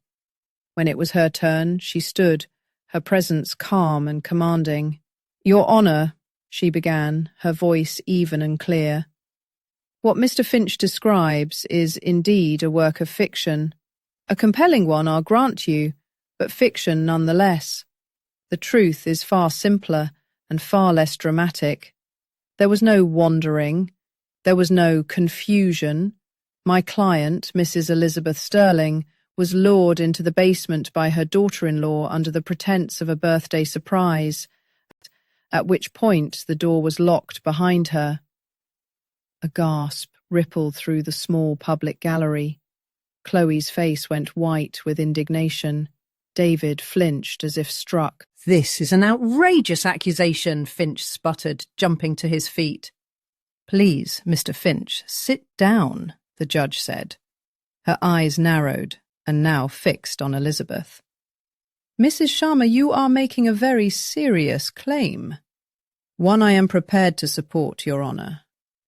When it was her turn, she stood, her presence calm and commanding. "Your Honour," she began, her voice even and clear. "What Mr. Finch describes is indeed a work of fiction. A compelling one, I'll grant you, but fiction nonetheless. The truth is far simpler and far less dramatic. There was no wandering. There was no confusion. My client, Mrs. Elizabeth Sterling, was lured into the basement by her daughter-in-law under the pretense of a birthday surprise, at which point the door was locked behind her." A gasp rippled through the small public gallery. Chloe's face went white with indignation. David flinched as if struck. "This is an outrageous accusation," Finch sputtered, jumping to his feet. "Please, Mr. Finch, sit down," the judge said. Her eyes narrowed and now fixed on Elizabeth. "Mrs. Sharma, you are making a very serious claim. One I am prepared to support, Your Honour.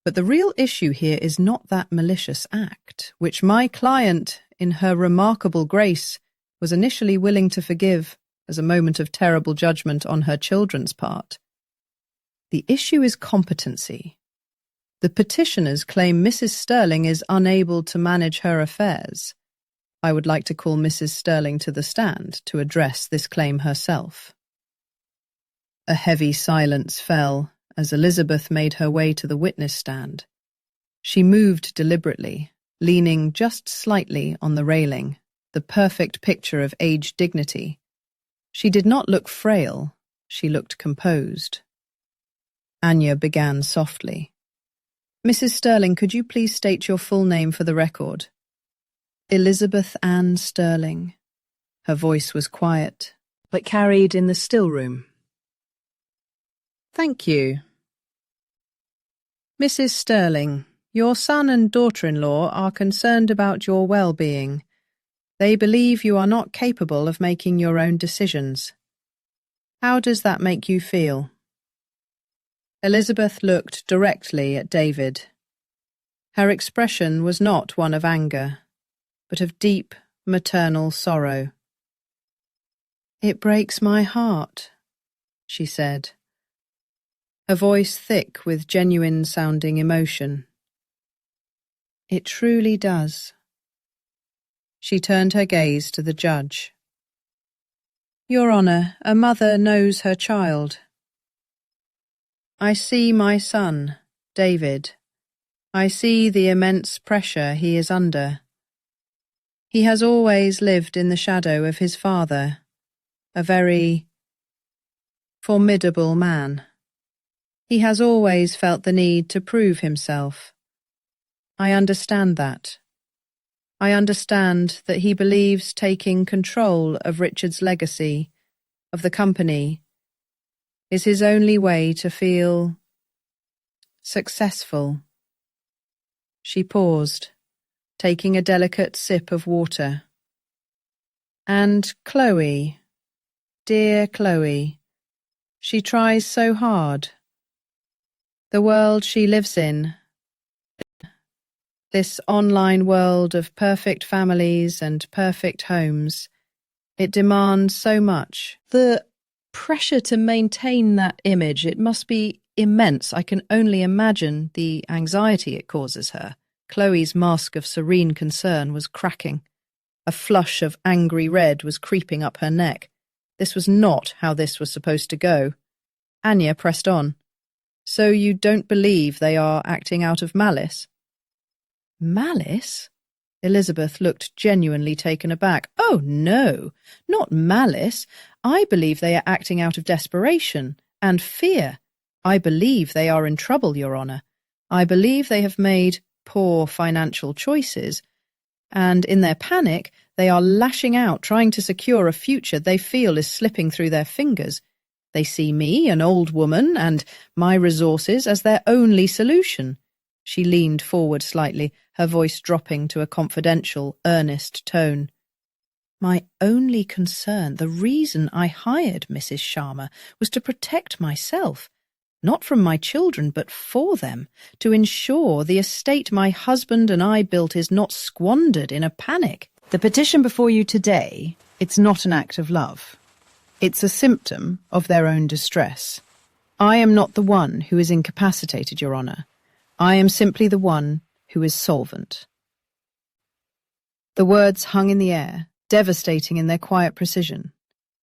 But the real issue here is not that malicious act, which my client, in her remarkable grace, was initially willing to forgive as a moment of terrible judgment on her children's part. The issue is competency. The petitioners claim Mrs. Sterling is unable to manage her affairs. I would like to call Mrs. Sterling to the stand to address this claim herself." A heavy silence fell as Elizabeth made her way to the witness stand. She moved deliberately, leaning just slightly on the railing, the perfect picture of aged dignity. She did not look frail, she looked composed. Anya began softly. "Mrs. Sterling, could you please state your full name for the record?" "Elizabeth Ann Sterling." Her voice was quiet, but carried in the still room. "Thank you. Mrs. Sterling, your son and daughter-in-law are concerned about your well-being. They believe you are not capable of making your own decisions. How does that make you feel?" Elizabeth looked directly at David. Her expression was not one of anger, but of deep, maternal sorrow. "It breaks my heart," she said, a voice thick with genuine-sounding emotion. "It truly does." She turned her gaze to the judge. Your Honour, a mother knows her child. I see my son, David. I see the immense pressure he is under. He has always lived in the shadow of his father, a very formidable man. He has always felt the need to prove himself. I understand that. I understand that he believes taking control of Richard's legacy, of the company, is his only way to feel successful. She paused, taking a delicate sip of water. And Chloe, dear Chloe, she tries so hard. The world she lives in, this online world of perfect families and perfect homes, it demands so much. The pressure to maintain that image, it must be immense. I can only imagine the anxiety it causes her. Chloe's mask of serene concern was cracking. A flush of angry red was creeping up her neck. This was not how this was supposed to go. Anya pressed on. So you don't believe they are acting out of malice? Malice? Elizabeth looked genuinely taken aback. Oh, no, not malice. I believe they are acting out of desperation and fear. I believe they are in trouble, Your Honour. I believe they have made poor financial choices, and in their panic, they are lashing out, trying to secure a future they feel is slipping through their fingers. They see me, an old woman, and my resources as their only solution. She leaned forward slightly, her voice dropping to a confidential, earnest tone. My only concern, the reason I hired Mrs. Sharma, was to protect myself, not from my children, but for them, to ensure the estate my husband and I built is not squandered in a panic. The petition before you today, it's not an act of love. It's a symptom of their own distress. I am not the one who is incapacitated, Your Honour. I am simply the one who is solvent. The words hung in the air, devastating in their quiet precision.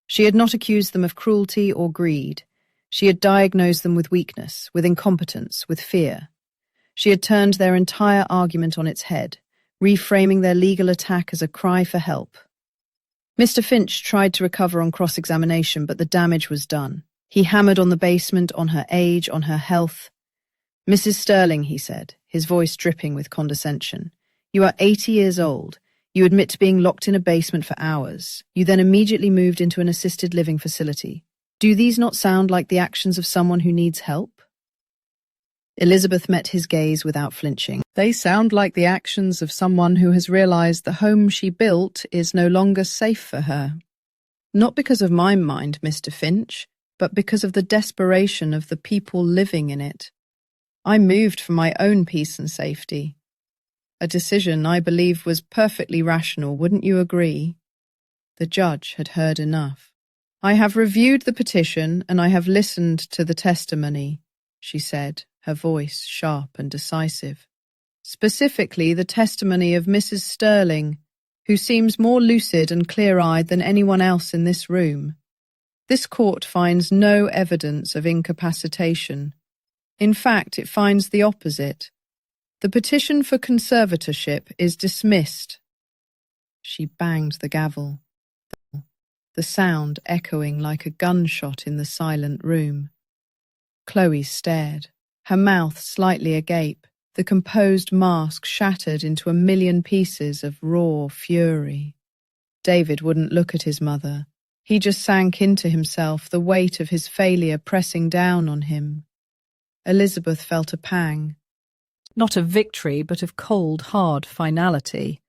She had not accused them of cruelty or greed. She had diagnosed them with weakness, with incompetence, with fear. She had turned their entire argument on its head, reframing their legal attack as a cry for help. Mr. Finch tried to recover on cross-examination, but the damage was done. He hammered on the basement, on her age, on her health. Mrs. Sterling, he said, his voice dripping with condescension, you are 80 years old. You admit to being locked in a basement for hours. You then immediately moved into an assisted living facility. Do these not sound like the actions of someone who needs help? Elizabeth met his gaze without flinching. They sound like the actions of someone who has realized the home she built is no longer safe for her. Not because of my mind, Mr. Finch, but because of the desperation of the people living in it. I moved for my own peace and safety. A decision I believe was perfectly rational, wouldn't you agree? The judge had heard enough. I have reviewed the petition and I have listened to the testimony, she said, her voice sharp and decisive. Specifically the testimony of Mrs. Sterling, who seems more lucid and clear-eyed than anyone else in this room. This court finds no evidence of incapacitation. In fact, it finds the opposite. The petition for conservatorship is dismissed. She banged the gavel, the sound echoing like a gunshot in the silent room. Chloe stared, her mouth slightly agape, the composed mask shattered into a million pieces of raw fury. David wouldn't look at his mother. He just sank into himself, the weight of his failure pressing down on him. Elizabeth felt a pang. Not of victory, but of cold, hard finality.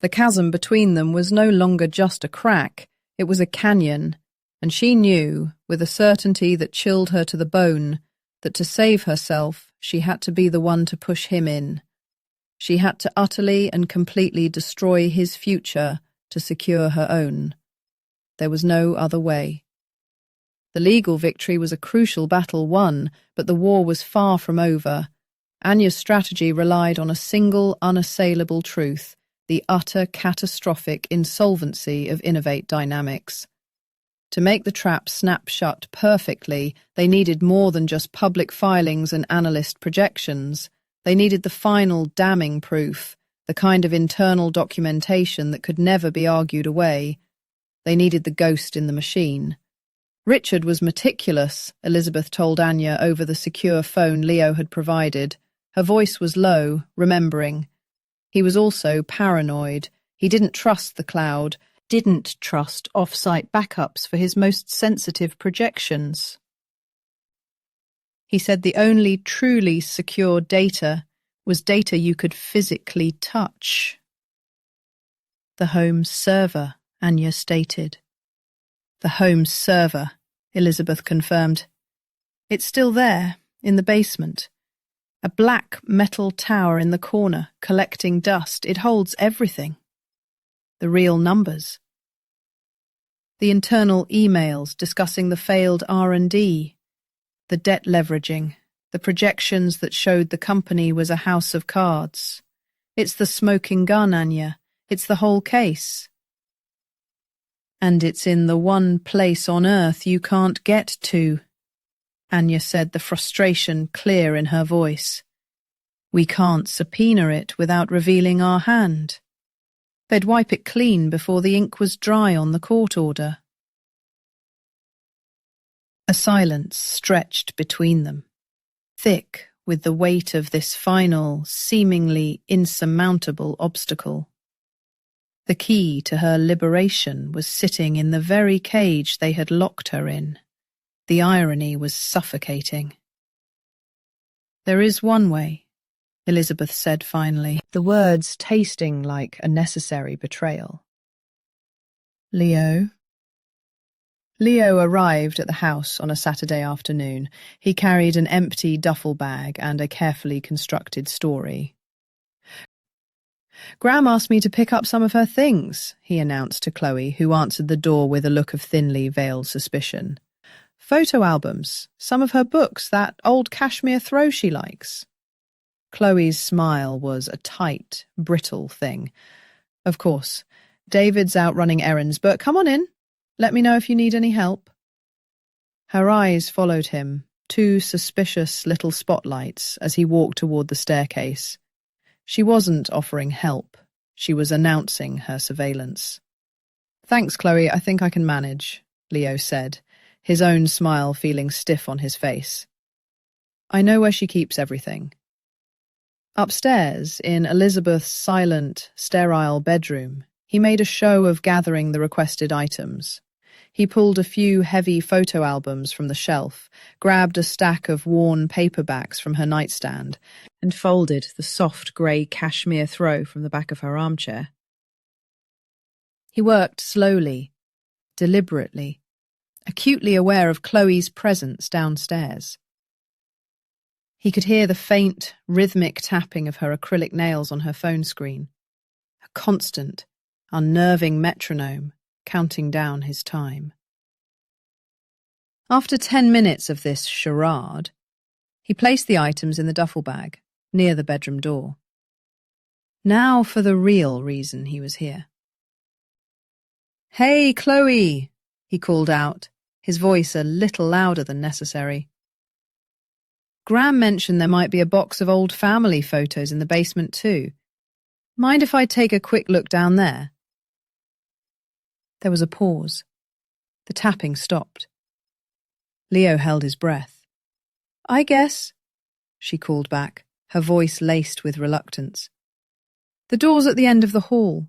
The chasm between them was no longer just a crack, it was a canyon, and she knew, with a certainty that chilled her to the bone, that to save herself, she had to be the one to push him in. She had to utterly and completely destroy his future to secure her own. There was no other way. The legal victory was a crucial battle won, but the war was far from over. Anya's strategy relied on a single, unassailable truth, the utter catastrophic insolvency of Innovate Dynamics. To make the trap snap shut perfectly, they needed more than just public filings and analyst projections. They needed the final damning proof, the kind of internal documentation that could never be argued away. They needed the ghost in the machine. Richard was meticulous, Elizabeth told Anya over the secure phone Leo had provided. Her voice was low, remembering. He was also paranoid. He didn't trust the cloud, didn't trust off-site backups for his most sensitive projections. He said the only truly secure data was data you could physically touch. The home server, Anya stated. The home server, Elizabeth confirmed. It's still there, in the basement. A black metal tower in the corner, collecting dust. It holds everything. The real numbers. The internal emails discussing the failed R&D, the debt leveraging, the projections that showed the company was a house of cards. It's the smoking gun, Anya. It's the whole case. And it's in the one place on earth you can't get to, Anya said, the frustration clear in her voice. We can't subpoena it without revealing our hand. They'd wipe it clean before the ink was dry on the court order. A silence stretched between them, thick with the weight of this final, seemingly insurmountable obstacle. The key to her liberation was sitting in the very cage they had locked her in. The irony was suffocating. There is one way, Elizabeth said finally, the words tasting like a necessary betrayal. Leo? Leo arrived at the house on a Saturday afternoon. He carried an empty duffel bag and a carefully constructed story. Gram asked me to pick up some of her things, he announced to Chloe, who answered the door with a look of thinly veiled suspicion. Photo albums, some of her books, that old cashmere throw she likes. Chloe's smile was a tight, brittle thing. Of course, David's out running errands, but come on in. Let me know if you need any help. Her eyes followed him, two suspicious little spotlights, as he walked toward the staircase. She wasn't offering help. She was announcing her surveillance. Thanks, Chloe, I think I can manage, Leo said, his own smile feeling stiff on his face. I know where she keeps everything. Upstairs, in Elizabeth's silent, sterile bedroom, he made a show of gathering the requested items. He pulled a few heavy photo albums from the shelf, grabbed a stack of worn paperbacks from her nightstand, and folded the soft grey cashmere throw from the back of her armchair. He worked slowly, deliberately, acutely aware of Chloe's presence downstairs. He could hear the faint, rhythmic tapping of her acrylic nails on her phone screen, a constant, unnerving metronome counting down his time. After 10 minutes of this charade, he placed the items in the duffel bag, near the bedroom door. Now for the real reason he was here. "Hey, Chloe!" he called out, his voice a little louder than necessary. Gram mentioned there might be a box of old family photos in the basement too. Mind if I take a quick look down there? There was a pause. The tapping stopped. Leo held his breath. I guess, she called back, her voice laced with reluctance. The door's at the end of the hall.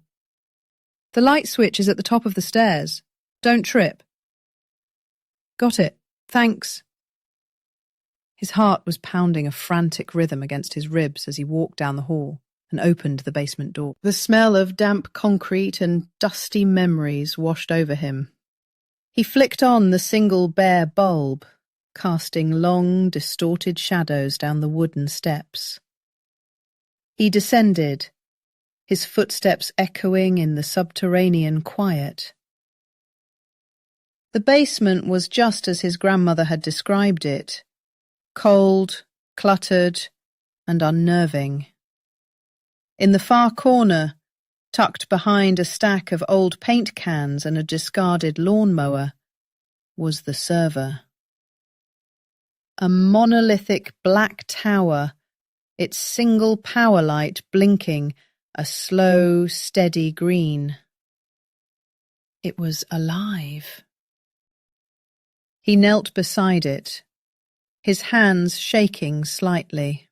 The light switch is at the top of the stairs. Don't trip. Got it. Thanks. His heart was pounding a frantic rhythm against his ribs as he walked down the hall and opened the basement door. The smell of damp concrete and dusty memories washed over him. He flicked on the single bare bulb, casting long, distorted shadows down the wooden steps. He descended, his footsteps echoing in the subterranean quiet. The basement was just as his grandmother had described it, cold, cluttered, and unnerving. In the far corner, tucked behind a stack of old paint cans and a discarded lawnmower, was the server. A monolithic black tower, its single power light blinking a slow, steady green. It was alive. He knelt beside it, his hands shaking slightly.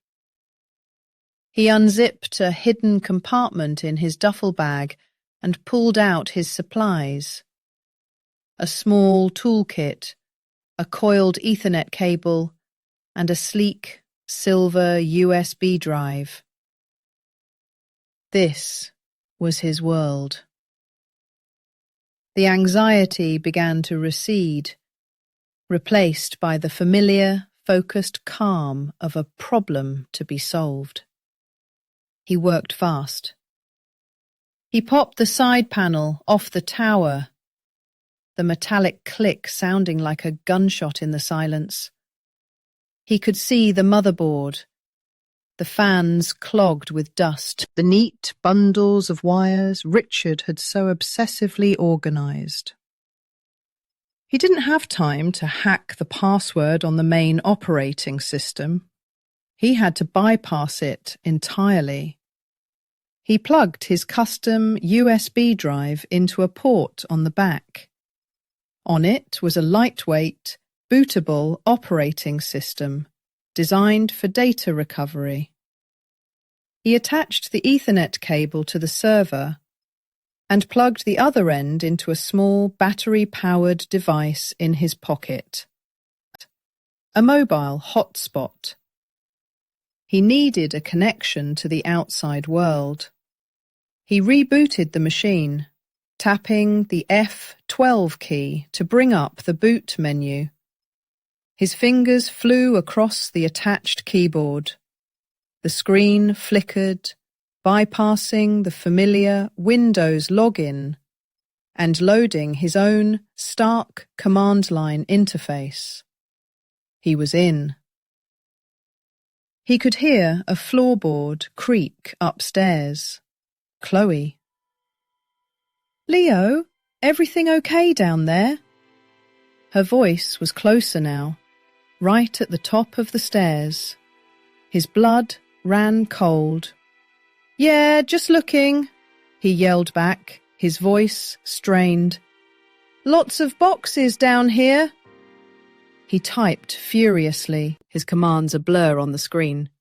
He unzipped a hidden compartment in his duffel bag and pulled out his supplies. A small toolkit, a coiled Ethernet cable, and a sleek silver USB drive. This was his world. The anxiety began to recede, replaced by the familiar, focused calm of a problem to be solved. He worked fast. He popped the side panel off the tower, the metallic click sounding like a gunshot in the silence. He could see the motherboard, the fans clogged with dust, the neat bundles of wires Richard had so obsessively organized. He didn't have time to hack the password on the main operating system. He had to bypass it entirely. He plugged his custom USB drive into a port on the back. On it was a lightweight, bootable operating system designed for data recovery. He attached the Ethernet cable to the server and plugged the other end into a small battery-powered device in his pocket. A mobile hotspot. He needed a connection to the outside world. He rebooted the machine, tapping the F12 key to bring up the boot menu. His fingers flew across the attached keyboard. The screen flickered, bypassing the familiar Windows login and loading his own stark command line interface. He was in. He could hear a floorboard creak upstairs. Chloe. "Leo, everything okay down there?" Her voice was closer now, right at the top of the stairs. His blood ran cold. "Yeah, just looking," he yelled back, his voice strained. "Lots of boxes down here." He typed furiously, his commands a blur on the screen.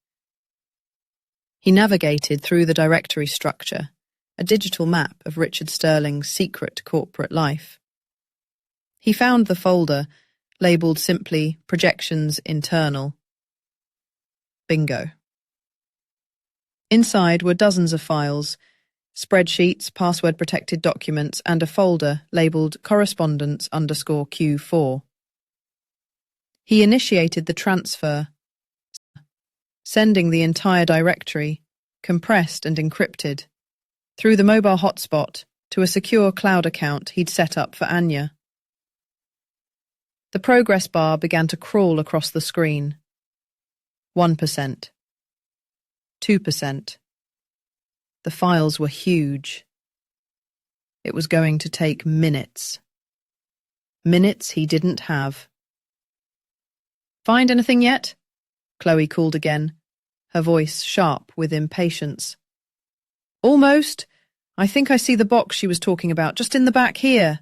He navigated through the directory structure, a digital map of Richard Sterling's secret corporate life. He found the folder, labelled simply Projections Internal. Bingo. Inside were dozens of files, spreadsheets, password-protected documents, and a folder labelled Correspondence_Q4. He initiated the transfer, sending the entire directory, compressed and encrypted, through the mobile hotspot to a secure cloud account he'd set up for Anya. The progress bar began to crawl across the screen. 1%. 2%. The files were huge. It was going to take minutes. Minutes he didn't have. "Find anything yet?" Chloe called again, her voice sharp with impatience. "Almost. I think I see the box she was talking about, just in the back here."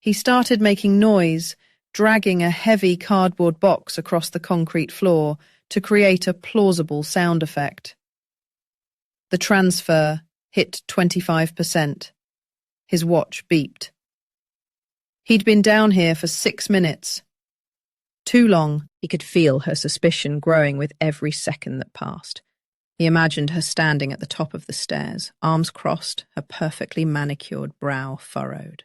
He started making noise, dragging a heavy cardboard box across the concrete floor to create a plausible sound effect. The transfer hit 25%. His watch beeped. He'd been down here for 6 minutes. Too long. He could feel her suspicion growing with every second that passed. He imagined her standing at the top of the stairs, arms crossed, her perfectly manicured brow furrowed.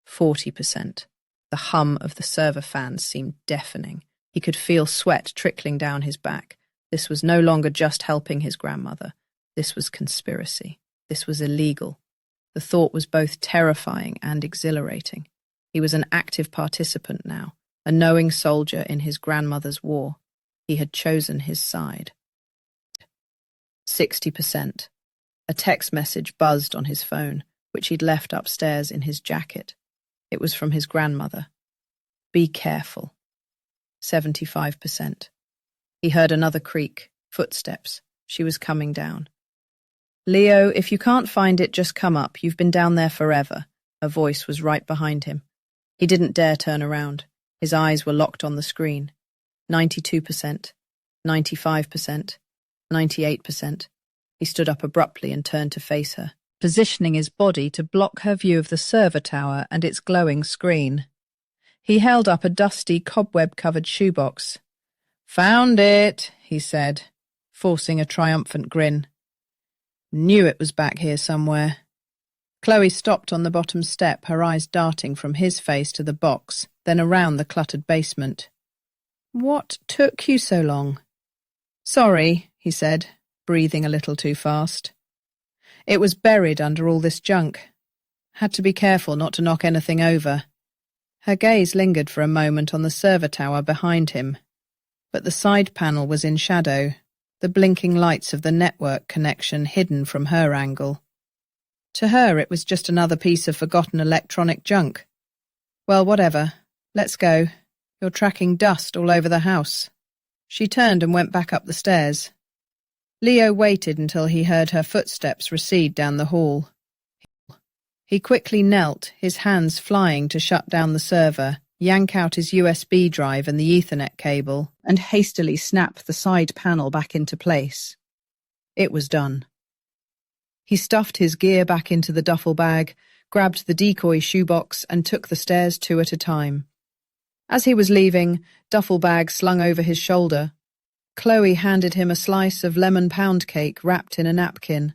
40%. The hum of the server fans seemed deafening. He could feel sweat trickling down his back. This was no longer just helping his grandmother. This was conspiracy. This was illegal. The thought was both terrifying and exhilarating. He was an active participant now, a knowing soldier in his grandmother's war. He had chosen his side. 60%. A text message buzzed on his phone, which he'd left upstairs in his jacket. It was from his grandmother. Be careful. 75%. He heard another creak, footsteps. She was coming down. Leo, if you can't find it, just come up. You've been down there forever. Her voice was right behind him. He didn't dare turn around. His eyes were locked on the screen. 92%, 95%, 98%. He stood up abruptly and turned to face her, positioning his body to block her view of the server tower and its glowing screen. He held up a dusty, cobweb-covered shoebox. "Found it," he said, forcing a triumphant grin. "Knew it was back here somewhere." Chloe stopped on the bottom step, her eyes darting from his face to the box, then around the cluttered basement. "What took you so long?" "Sorry," he said, breathing a little too fast. "It was buried under all this junk. Had to be careful not to knock anything over." Her gaze lingered for a moment on the server tower behind him, but the side panel was in shadow, the blinking lights of the network connection hidden from her angle. To her, it was just another piece of forgotten electronic junk. "Well, whatever. Let's go. You're tracking dust all over the house." She turned and went back up the stairs. Leo waited until he heard her footsteps recede down the hall. He quickly knelt, his hands flying to shut down the server, yank out his USB drive and the Ethernet cable, and hastily snap the side panel back into place. It was done. He stuffed his gear back into the duffel bag, grabbed the decoy shoebox, and took the stairs 2 at a time. As he was leaving, duffel bag slung over his shoulder, Chloe handed him a slice of lemon pound cake wrapped in a napkin.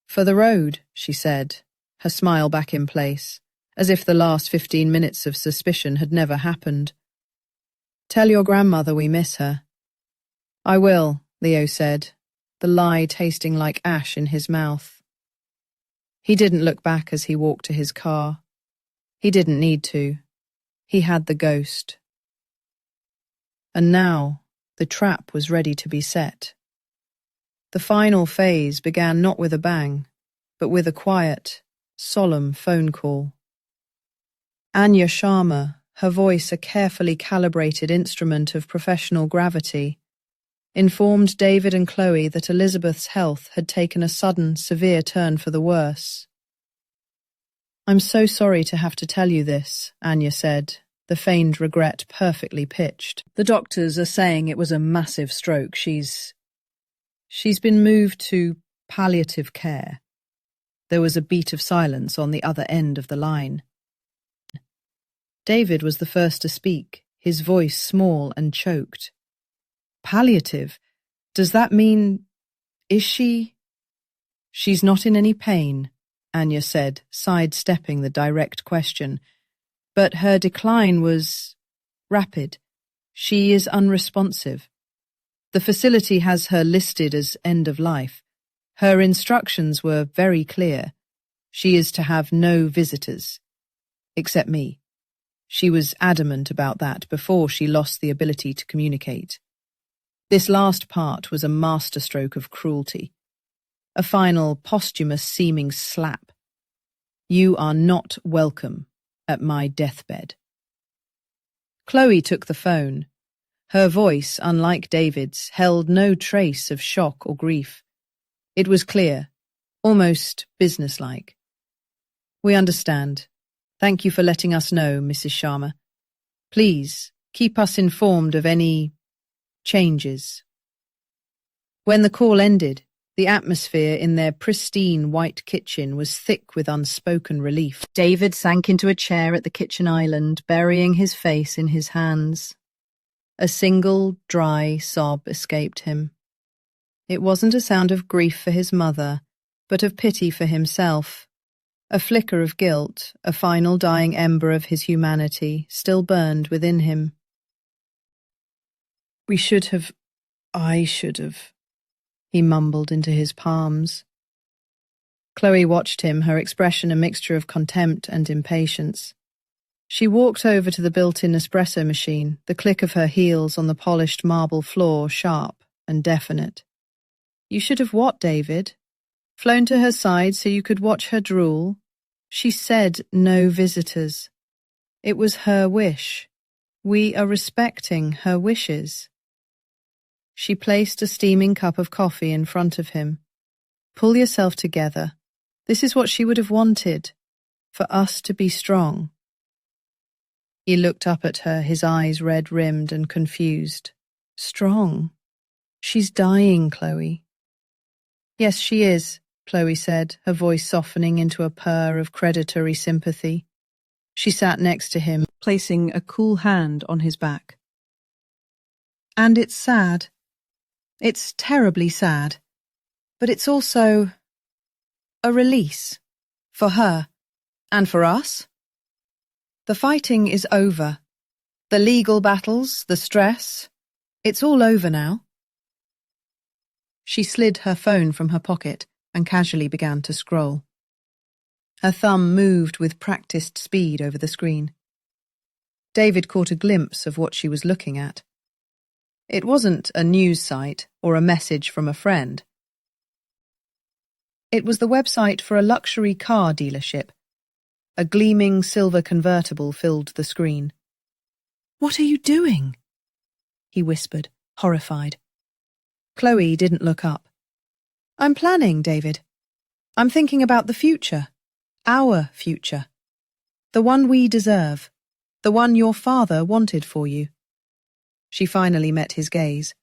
"For the road," she said, her smile back in place, as if the last 15 minutes of suspicion had never happened. "Tell your grandmother we miss her." "I will," Leo said, the lie tasting like ash in his mouth. He didn't look back as he walked to his car. He didn't need to. He had the ghost. And now, the trap was ready to be set. The final phase began not with a bang, but with a quiet, solemn phone call. Anya Sharma, her voice a carefully calibrated instrument of professional gravity, informed David and Chloe that Elizabeth's health had taken a sudden, severe turn for the worse. "I'm so sorry to have to tell you this," Anya said, the feigned regret perfectly pitched. "The doctors are saying it was a massive stroke. She's been moved to palliative care." There was a beat of silence on the other end of the line. David was the first to speak, his voice small and choked. "Palliative? Does that mean... is she..." "She's not in any pain," Anya said, sidestepping the direct question. "But her decline was... rapid. She is unresponsive. The facility has her listed as end of life. Her instructions were very clear. She is to have no visitors. Except me. She was adamant about that before she lost the ability to communicate. This last part was a masterstroke of cruelty. A final, posthumous-seeming slap. You are not welcome at my deathbed." Chloe took the phone. Her voice, unlike David's, held no trace of shock or grief. It was clear, almost businesslike. "We understand. Thank you for letting us know, Mrs. Sharma. Please, keep us informed of any changes." When the call ended, the atmosphere in their pristine white kitchen was thick with unspoken relief. David sank into a chair at the kitchen island, burying his face in his hands. A single, dry sob escaped him. It wasn't a sound of grief for his mother, but of pity for himself. A flicker of guilt, a final dying ember of his humanity, still burned within him. I should have, he mumbled into his palms. Chloe watched him, her expression a mixture of contempt and impatience. She walked over to the built-in espresso machine, the click of her heels on the polished marble floor sharp and definite. "You should have what, David? Flown to her side so you could watch her drool?" She said no visitors. It was her wish. We are respecting her wishes. She placed a steaming cup of coffee in front of him. Pull yourself together. This is what she would have wanted, for us to be strong. He looked up at her, his eyes red-rimmed and confused. Strong? She's dying, Chloe. Yes, she is, Chloe said, her voice softening into a purr of creditory sympathy. She sat next to him, placing a cool hand on his back. And it's sad. It's terribly sad. But it's also a release. For her. And for us. The fighting is over. The legal battles, the stress. It's all over now. She slid her phone from her pocket and casually began to scroll. Her thumb moved with practiced speed over the screen. David caught a glimpse of what she was looking at. It wasn't a news site or a message from a friend. It was the website for a luxury car dealership. A gleaming silver convertible filled the screen. "What are you doing?" he whispered, horrified. Chloe didn't look up. "I'm planning, David. I'm thinking about the future. Our future. The one we deserve. The one your father wanted for you." She finally met his gaze,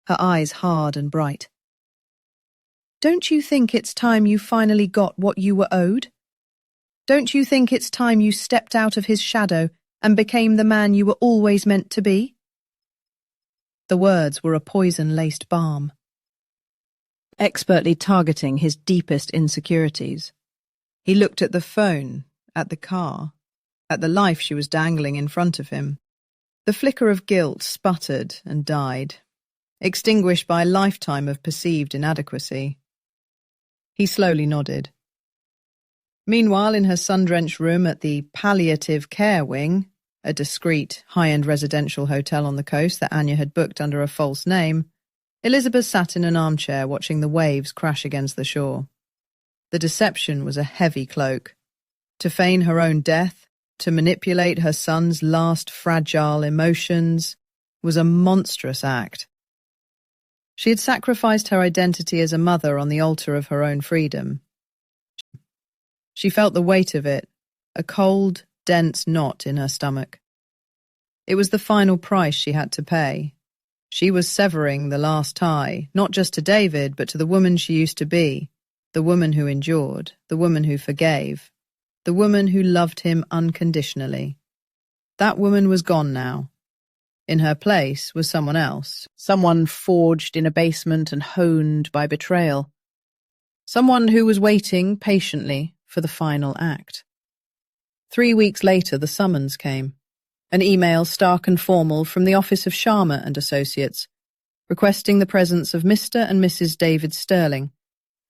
her eyes hard and bright. "Don't you think it's time you finally got what you were owed? Don't you think it's time you stepped out of his shadow and became the man you were always meant to be?" The words were a poison-laced balm, expertly targeting his deepest insecurities. He looked at the phone, at the car, at the life she was dangling in front of him. The flicker of guilt sputtered and died, extinguished by a lifetime of perceived inadequacy. He slowly nodded. Meanwhile, in her sun-drenched room at the Palliative Care Wing, a discreet, high-end residential hotel on the coast that Anya had booked under a false name, Elizabeth sat in an armchair watching the waves crash against the shore. The deception was a heavy cloak. To feign her own death, to manipulate her son's last fragile emotions, was a monstrous act. She had sacrificed her identity as a mother on the altar of her own freedom. She felt the weight of it, a cold, dense knot in her stomach. It was the final price she had to pay. She was severing the last tie, not just to David, but to the woman she used to be, the woman who endured, the woman who forgave, the woman who loved him unconditionally. That woman was gone now. In her place was someone else, someone forged in a basement and honed by betrayal. Someone who was waiting patiently for the final act. 3 weeks later, the summons came. An email stark and formal from the office of Sharma and Associates, requesting the presence of Mr. and Mrs. David Sterling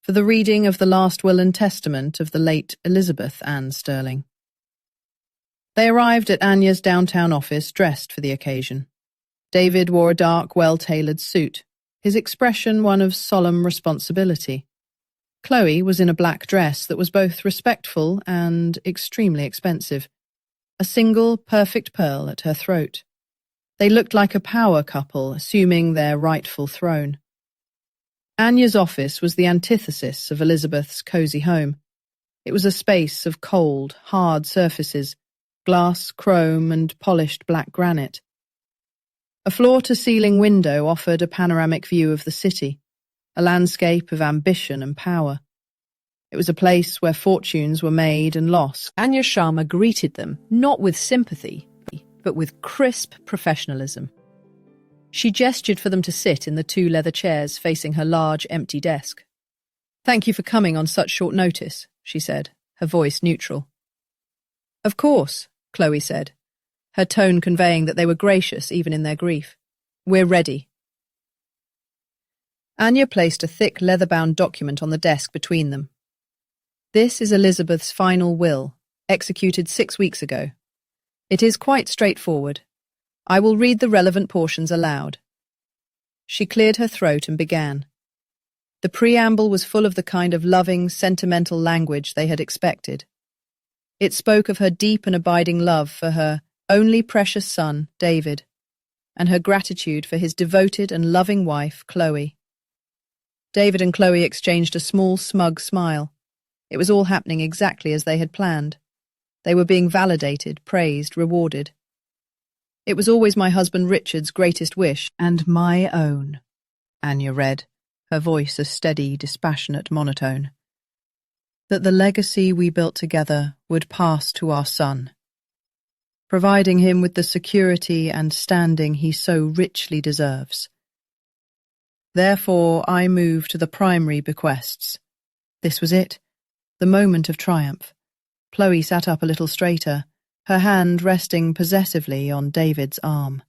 for the reading of the last will and testament of the late Elizabeth Ann Sterling. They arrived at Anya's downtown office dressed for the occasion. David wore a dark, well-tailored suit, his expression one of solemn responsibility. Chloe was in a black dress that was both respectful and extremely expensive, a single perfect pearl at her throat. They looked like a power couple assuming their rightful throne. Anya's office was the antithesis of Elizabeth's cosy home. It was a space of cold, hard surfaces, glass, chrome, and polished black granite. A floor-to-ceiling window offered a panoramic view of the city, a landscape of ambition and power. It was a place where fortunes were made and lost. Anya Sharma greeted them, not with sympathy, but with crisp professionalism. She gestured for them to sit in the 2 leather chairs facing her large, empty desk. "Thank you for coming on such short notice," she said, her voice neutral. "Of course," Chloe said, her tone conveying that they were gracious even in their grief. "We're ready." Anya placed a thick leather-bound document on the desk between them. "This is Elizabeth's final will, executed 6 weeks ago. It is quite straightforward. I will read the relevant portions aloud." She cleared her throat and began. The preamble was full of the kind of loving, sentimental language they had expected. It spoke of her deep and abiding love for her only precious son, David, and her gratitude for his devoted and loving wife, Chloe. David and Chloe exchanged a small, smug smile. It was all happening exactly as they had planned. They were being validated, praised, rewarded. It was always my husband Richard's greatest wish, and my own, Anya read, her voice a steady, dispassionate monotone, that the legacy we built together would pass to our son, providing him with the security and standing he so richly deserves. Therefore, I move to the primary bequests. This was it, the moment of triumph. Chloe sat up a little straighter, her hand resting possessively on David's arm.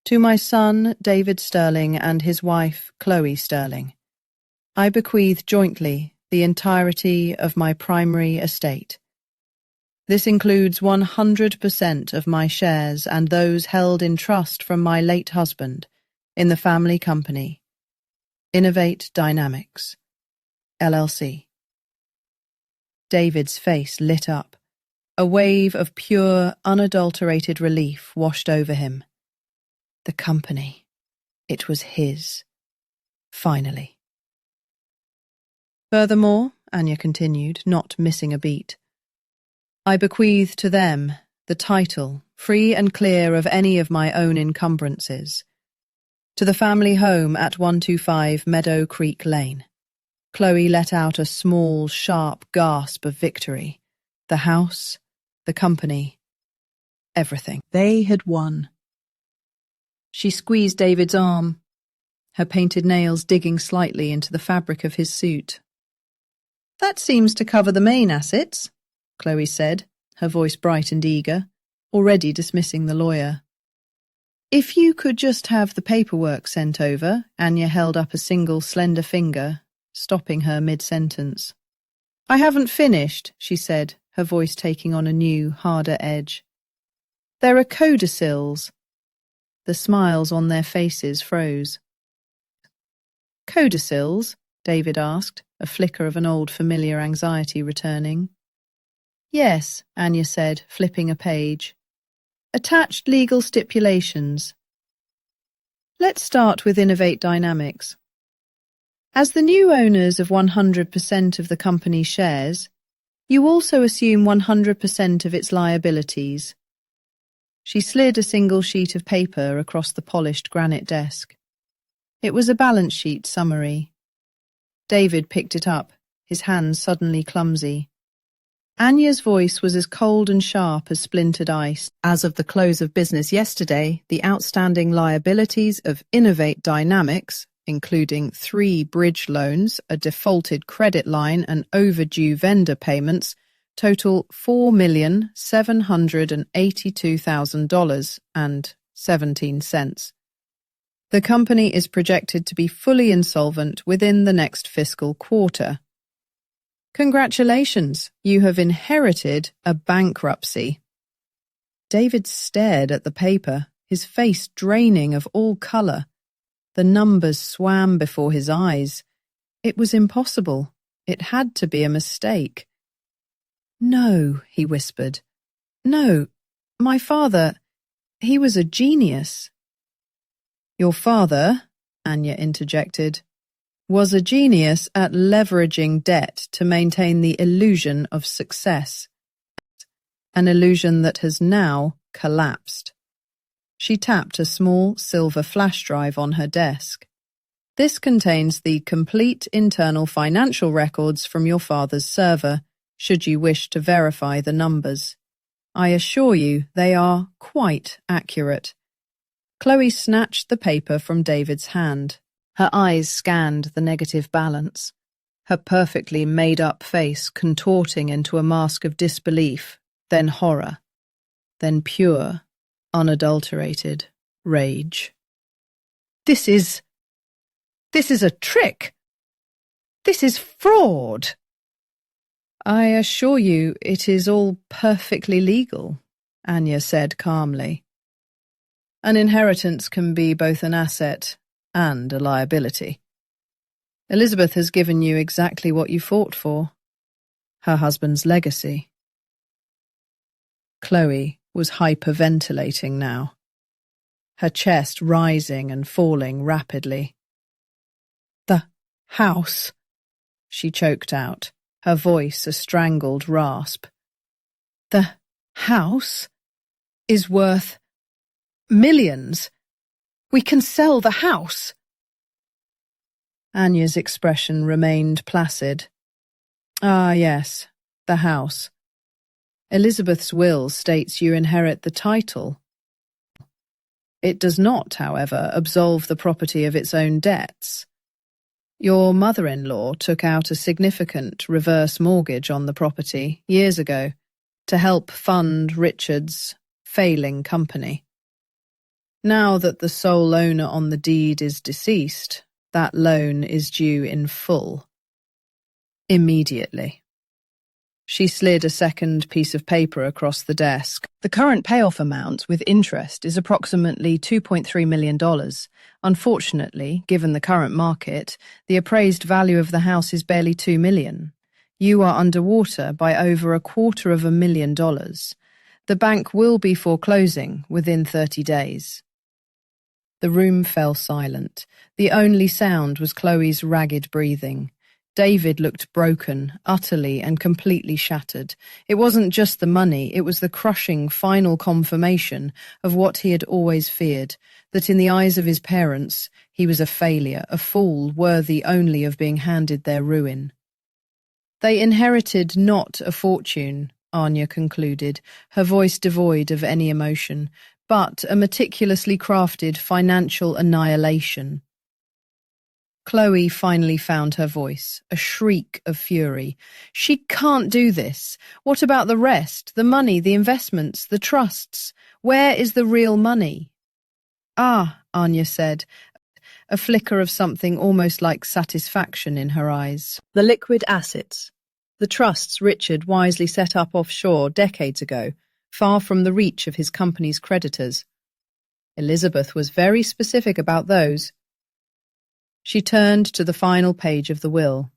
To my son, David Sterling, and his wife, Chloe Sterling, I bequeath jointly the entirety of my primary estate. This includes 100% of my shares and those held in trust from my late husband in the family company, Innovate Dynamics, LLC. David's face lit up. A wave of pure, unadulterated relief washed over him. The company. It was his. Finally. Furthermore, Anya continued, not missing a beat, I bequeath to them the title, free and clear of any of my own encumbrances, to the family home at 125 Meadow Creek Lane. Chloe let out a small, sharp gasp of victory. The house, the company, everything. They had won. She squeezed David's arm, her painted nails digging slightly into the fabric of his suit. That seems to cover the main assets, Chloe said, her voice bright and eager, already dismissing the lawyer. If you could just have the paperwork sent over, Anya held up a single slender finger, stopping her mid-sentence. I haven't finished, she said, her voice taking on a new, harder edge. There are codicils. The smiles on their faces froze. Codicils? David asked, a flicker of an old familiar anxiety returning. Yes, Anya said, flipping a page. Attached legal stipulations. Let's start with Innovate Dynamics. As the new owners of 100% of the company's shares, you also assume 100% of its liabilities. She slid a single sheet of paper across the polished granite desk. It was a balance sheet summary. David picked it up, his hands suddenly clumsy. Anya's voice was as cold and sharp as splintered ice. As of the close of business yesterday, the outstanding liabilities of Innovate Dynamics, including 3 bridge loans, a defaulted credit line and overdue vendor payments, total $4,782,000.17. The company is projected to be fully insolvent within the next fiscal quarter. Congratulations, you have inherited a bankruptcy. David stared at the paper, his face draining of all colour. The numbers swam before his eyes. It was impossible. It had to be a mistake. No, he whispered. No, my father, he was a genius. Your father, Anya interjected, was a genius at leveraging debt to maintain the illusion of success, an illusion that has now collapsed. She tapped a small silver flash drive on her desk. This contains the complete internal financial records from your father's server, should you wish to verify the numbers. I assure you they are quite accurate. Chloe snatched the paper from David's hand. Her eyes scanned the negative balance, her perfectly made-up face contorting into a mask of disbelief, then horror, then pure, unadulterated rage. This is a trick. This is fraud. I assure you it is all perfectly legal, Anya said calmly. An inheritance can be both an asset and a liability. Elizabeth has given you exactly what you fought for. her husband's legacy. Chloe was hyperventilating now, her chest rising and falling rapidly. "The house," she choked out, her voice a strangled rasp. "The house is worth millions. We can sell the house." Anya's expression remained placid. "Ah, yes, the house. Elizabeth's will states you inherit the title. It does not, however, absolve the property of its own debts. Your mother-in-law took out a significant reverse mortgage on the property years ago to help fund Richard's failing company. Now that the sole owner on the deed is deceased, that loan is due in full. Immediately." She slid a second piece of paper across the desk. "The current payoff amount with interest is approximately $2.3 million. Unfortunately, given the current market, the appraised value of the house is barely $2 million. You are underwater by over $250,000. The bank will be foreclosing within 30 days. The room fell silent. The only sound was Chloe's ragged breathing. David looked broken, utterly and completely shattered. It wasn't just the money, it was the crushing final confirmation of what he had always feared, that in the eyes of his parents, he was a failure, a fool worthy only of being handed their ruin. They inherited not a fortune, Anya concluded, her voice devoid of any emotion, but a meticulously crafted financial annihilation. Chloe finally found her voice, a shriek of fury. "She can't do this. What about the rest? The money, the investments, the trusts? Where is the real money?" "Ah," Anya said, a flicker of something almost like satisfaction in her eyes. "The liquid assets. The trusts Richard wisely set up offshore decades ago, far from the reach of his company's creditors. Elizabeth was very specific about those." She turned to the final page of the will.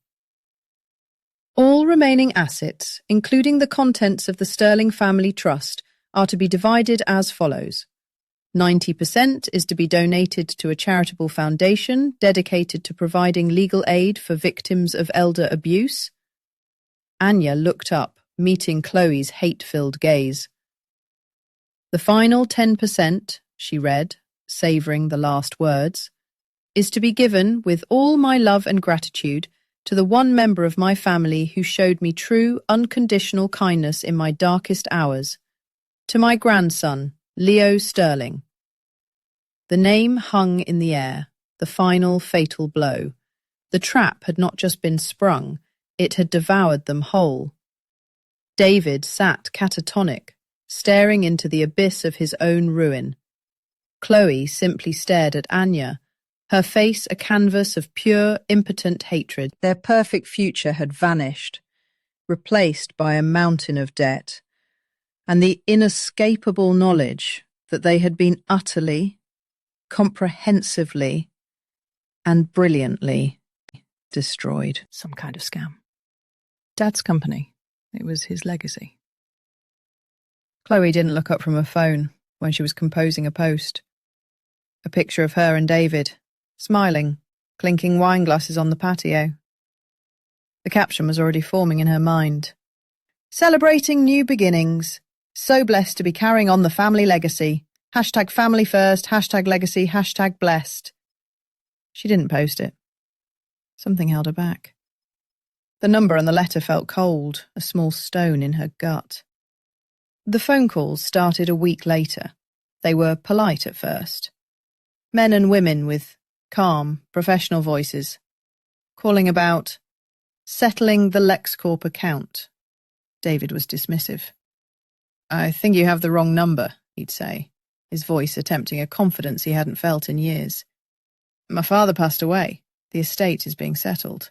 "All remaining assets, including the contents of the Sterling Family Trust, are to be divided as follows. 90% is to be donated to a charitable foundation dedicated to providing legal aid for victims of elder abuse." Anya looked up, meeting Chloe's hate-filled gaze. "The final 10%, she read, savouring the last words, is to be given with all my love and gratitude to the one member of my family who showed me true, unconditional kindness in my darkest hours, to my grandson, Leo Sterling." The name hung in the air, the final fatal blow. The trap had not just been sprung, it had devoured them whole. David sat catatonic, staring into the abyss of his own ruin. Chloe simply stared at Anya, her face a canvas of pure, impotent hatred. Their perfect future had vanished, replaced by a mountain of debt, and the inescapable knowledge that they had been utterly, comprehensively, and brilliantly destroyed. Some kind of scam. Dad's company. It was his legacy. Chloe didn't look up from her phone when she was composing a post. A picture of her and David, smiling, clinking wine glasses on the patio. The caption was already forming in her mind. "Celebrating new beginnings. So blessed to be carrying on the family legacy. Hashtag family first, hashtag legacy, hashtag blessed." She didn't post it. Something held her back. The number on the letter felt cold, a small stone in her gut. The phone calls started a week later. They were polite at first. Men and women with calm, professional voices, calling about settling the LexCorp account. David was dismissive. "I think you have the wrong number," he'd say, his voice attempting a confidence he hadn't felt in years. "My father passed away. The estate is being settled."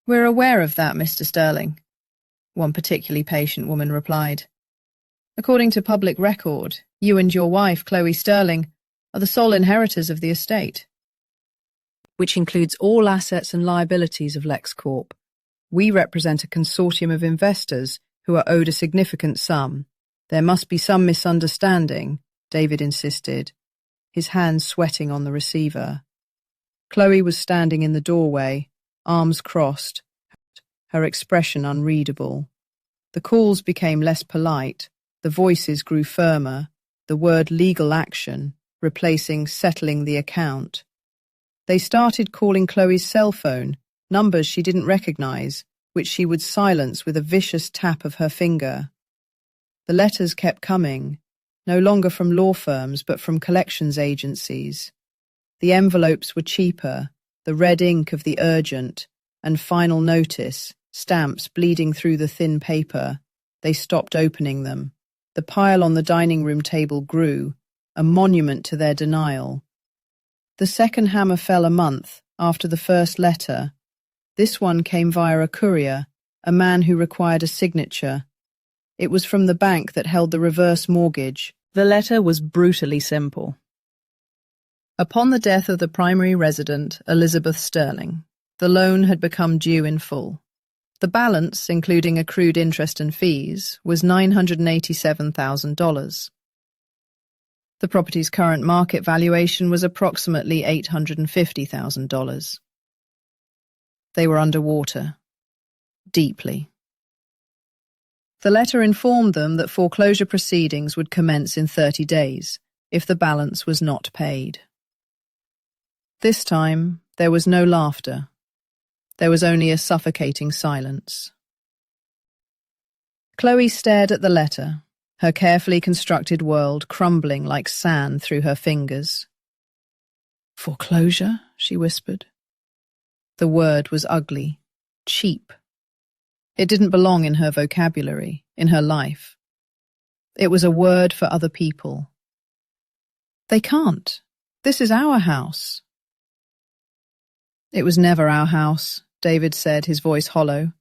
"We're aware of that, Mr. Sterling," one particularly patient woman replied. "According to public record, you and your wife, Chloe Sterling, are the sole inheritors of the estate, which includes all assets and liabilities of LexCorp. We represent a consortium of investors who are owed a significant sum. There must be some misunderstanding, David insisted, his hands sweating on the receiver. Chloe was standing in the doorway, arms crossed, her expression unreadable. The calls became less polite, the voices grew firmer, the word legal action replacing settling the account. They started calling Chloe's cell phone, numbers she didn't recognize, which she would silence with a vicious tap of her finger. The letters kept coming, no longer from law firms but from collections agencies. The envelopes were cheaper, the red ink of the urgent, and final notice, stamps bleeding through the thin paper. They stopped opening them. The pile on the dining room table grew, a monument to their denial. The second hammer fell a month after the first letter. This one came via a courier, a man who required a signature. It was from the bank that held the reverse mortgage. The letter was brutally simple. Upon the death of the primary resident, Elizabeth Sterling, the loan had become due in full. The balance, including accrued interest and fees, was $987,000. The property's current market valuation was approximately $850,000. They were underwater, deeply. The letter informed them that foreclosure proceedings would commence in 30 days if the balance was not paid. This time, there was no laughter. There was only a suffocating silence. Chloe stared at the letter, her carefully constructed world crumbling like sand through her fingers. "Foreclosure?" she whispered. The word was ugly, cheap. It didn't belong in her vocabulary, in her life. It was a word for other people. "They can't. This is our house." "It was never our house," David said, his voice hollow.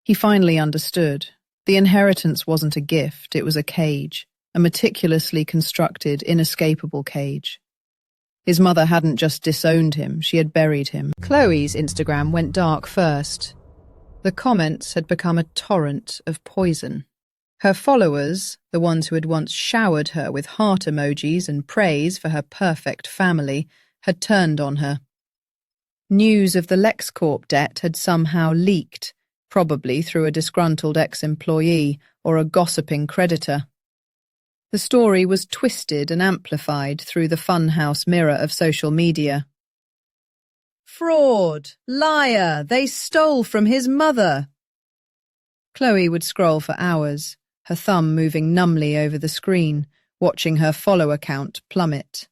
He finally understood. The inheritance wasn't a gift, it was a cage, a meticulously constructed, inescapable cage. His mother hadn't just disowned him, she had buried him. Chloe's Instagram went dark first. The comments had become a torrent of poison. Her followers, the ones who had once showered her with heart emojis and praise for her perfect family, had turned on her. News of the LexCorp debt had somehow leaked, probably through a disgruntled ex-employee or a gossiping creditor. The story was twisted and amplified through the funhouse mirror of social media. "Fraud! Liar! They stole from his mother!" Chloe would scroll for hours, her thumb moving numbly over the screen, watching her follower count plummet.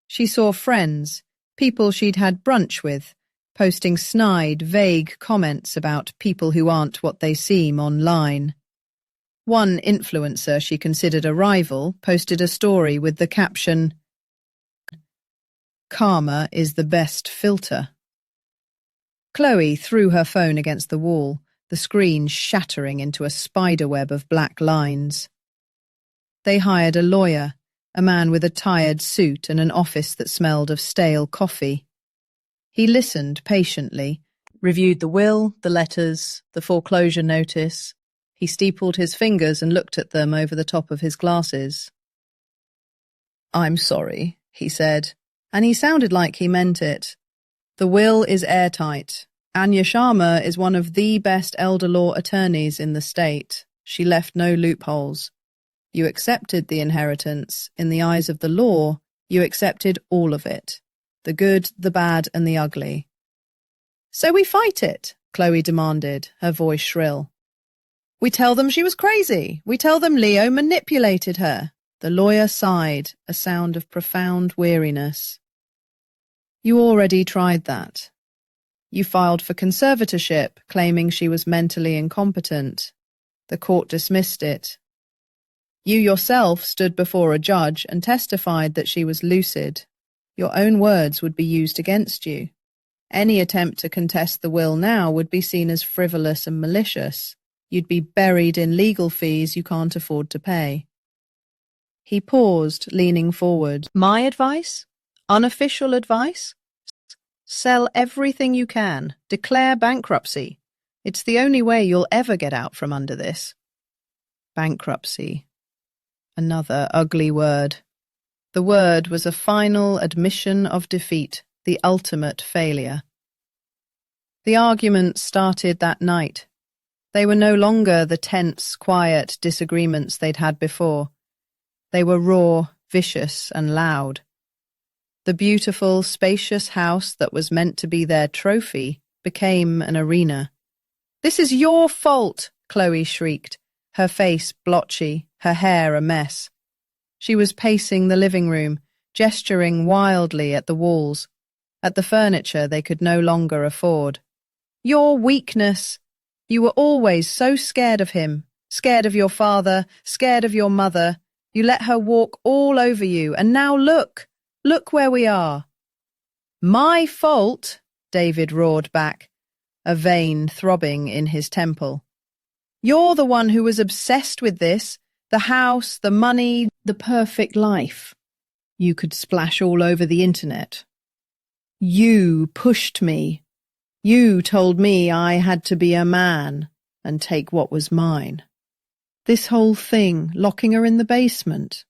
She saw friends, people she'd had brunch with, posting snide, vague comments about people who aren't what they seem online. One influencer she considered a rival posted a story with the caption, "Karma is the best filter." Chloe threw her phone against the wall, the screen shattering into a spiderweb of black lines. They hired a lawyer, a man with a tired suit and an office that smelled of stale coffee. He listened patiently, reviewed the will, the letters, the foreclosure notice. He steepled his fingers and looked at them over the top of his glasses. "I'm sorry," he said, and he sounded like he meant it. "The will is airtight. Anya Sharma is one of the best elder law attorneys in the state. She left no loopholes. You accepted the inheritance. In the eyes of the law, you accepted all of it. The good, the bad, and the ugly." "So we fight it?" Chloe demanded, her voice shrill. "We tell them she was crazy. We tell them Leo manipulated her." The lawyer sighed, a sound of profound weariness. "You already tried that. You filed for conservatorship, claiming she was mentally incompetent. The court dismissed it. You yourself stood before a judge and testified that she was lucid. Your own words would be used against you. Any attempt to contest the will now would be seen as frivolous and malicious. You'd be buried in legal fees you can't afford to pay." He paused, leaning forward. "My advice? Unofficial advice? Sell everything you can. Declare bankruptcy. It's the only way you'll ever get out from under this. Bankruptcy. Another ugly word. The word was a final admission of defeat, the ultimate failure. The arguments started that night. They were no longer the tense, quiet disagreements they'd had before. They were raw, vicious, and loud. The beautiful, spacious house that was meant to be their trophy became an arena. "This is your fault," Chloe shrieked, her face blotchy, her hair a mess. She was pacing the living room, gesturing wildly at the walls, at the furniture they could no longer afford. "Your weakness. You were always so scared of him, scared of your father, scared of your mother. You let her walk all over you, and now look where we are." "My fault," David roared back, a vein throbbing in his temple. "You're the one who was obsessed with this, the house, the money, the perfect life. You could splash all over the internet. You pushed me. You told me I had to be a man and take what was mine. This whole thing, locking her in the basement,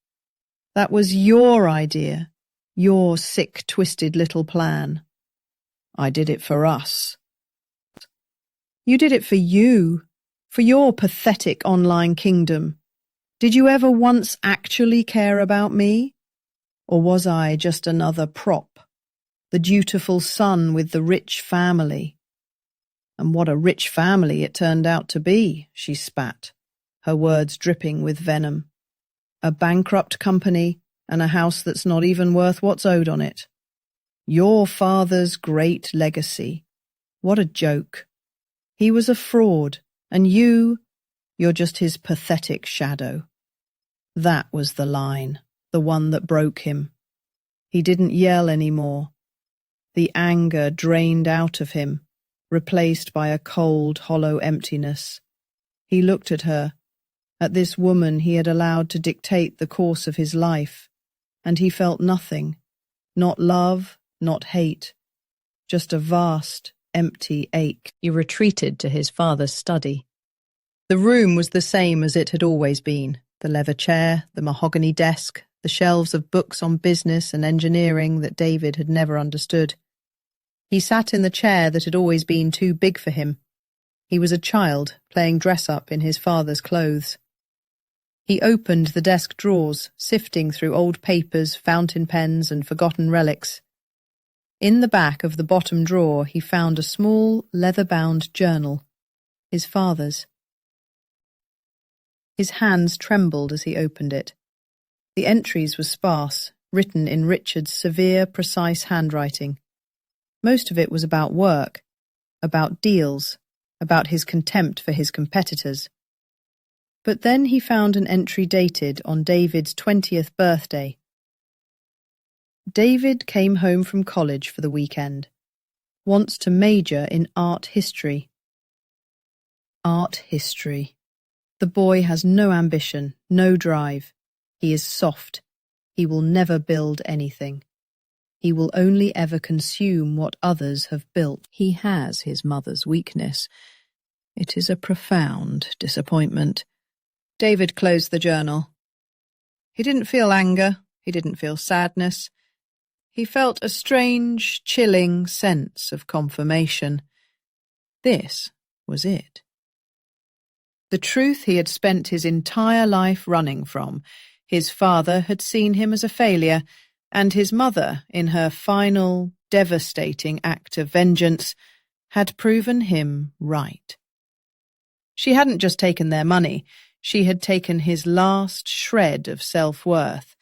that was your idea, your sick, twisted little plan. I did it for us. You did it for you, for your pathetic online kingdom. Did you ever once actually care about me? Or was I just another prop, the dutiful son with the rich family? And what a rich family it turned out to be," she spat, her words dripping with venom. "A bankrupt company and a house that's not even worth what's owed on it. Your father's great legacy. What a joke. He was a fraud, and you're just his pathetic shadow." That was the line, the one that broke him. He didn't yell anymore. The anger drained out of him, replaced by a cold, hollow emptiness. He looked at her, at this woman he had allowed to dictate the course of his life, and he felt nothing, not love, not hate, just a vast, empty ache. He retreated to his father's study. The room was the same as it had always been, the leather chair, the mahogany desk, the shelves of books on business and engineering that David had never understood. He sat in the chair that had always been too big for him. He was a child, playing dress-up in his father's clothes. He opened the desk drawers, sifting through old papers, fountain pens, and forgotten relics. In the back of the bottom drawer he found a small, leather-bound journal, his father's. His hands trembled as he opened it. The entries were sparse, written in Richard's severe, precise handwriting. Most of it was about work, about deals, about his contempt for his competitors. But then he found an entry dated on David's 20th birthday. David came home from college for the weekend. Wants to major in art history. Art history. The boy has no ambition, no drive. He is soft. He will never build anything. He will only ever consume what others have built. He has his mother's weakness. It is a profound disappointment. David closed the journal. He didn't feel anger. He didn't feel sadness. He felt a strange, chilling sense of confirmation. This was it. The truth he had spent his entire life running from. His father had seen him as a failure, and his mother, in her final, devastating act of vengeance, had proven him right. She hadn't just taken their money, she had taken his last shred of self-worth.